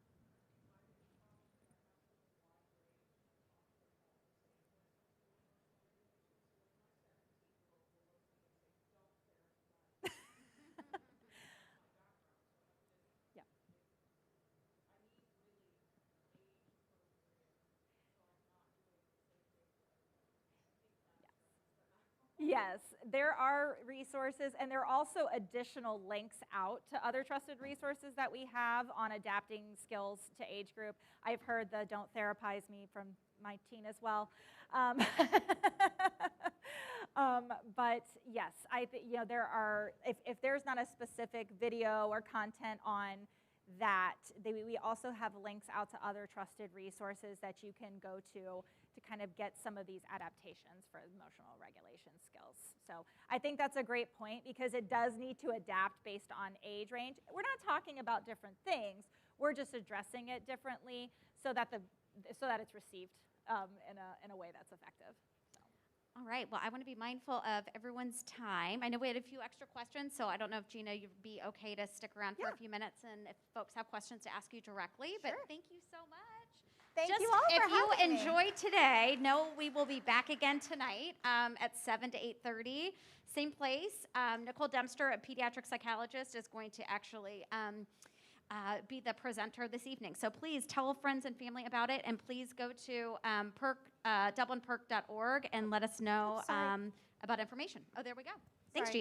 yes, there are resources, and there are also additional links out to other trusted resources that we have on adapting skills to age group. I've heard the "don't therapize me" from my teen as well. But yes, there are, if there's not a specific video or content on that, we also have links out to other trusted resources that you can go to kind of get some of these adaptations for emotional regulation skills. So I think that's a great point, because it does need to adapt based on age range. We're not talking about different things. We're just addressing it differently so that it's received in a way that's effective. All right, well, I want to be mindful of everyone's time. I know we had a few extra questions, so I don't know if, Gina, you'd be okay to stick around for a few minutes, and if folks have questions to ask you directly. But thank you so much. Thank you all for having If you me. enjoyed today, know we will be back again tonight at 7 to 8:30, same place. Nicole Dempster, a pediatric psychologist, is going to actually be the presenter this evening. So please tell friends and family about it, and please go to dublinperc.org and let us know about information. Oh, there we go. Thanks, Gina.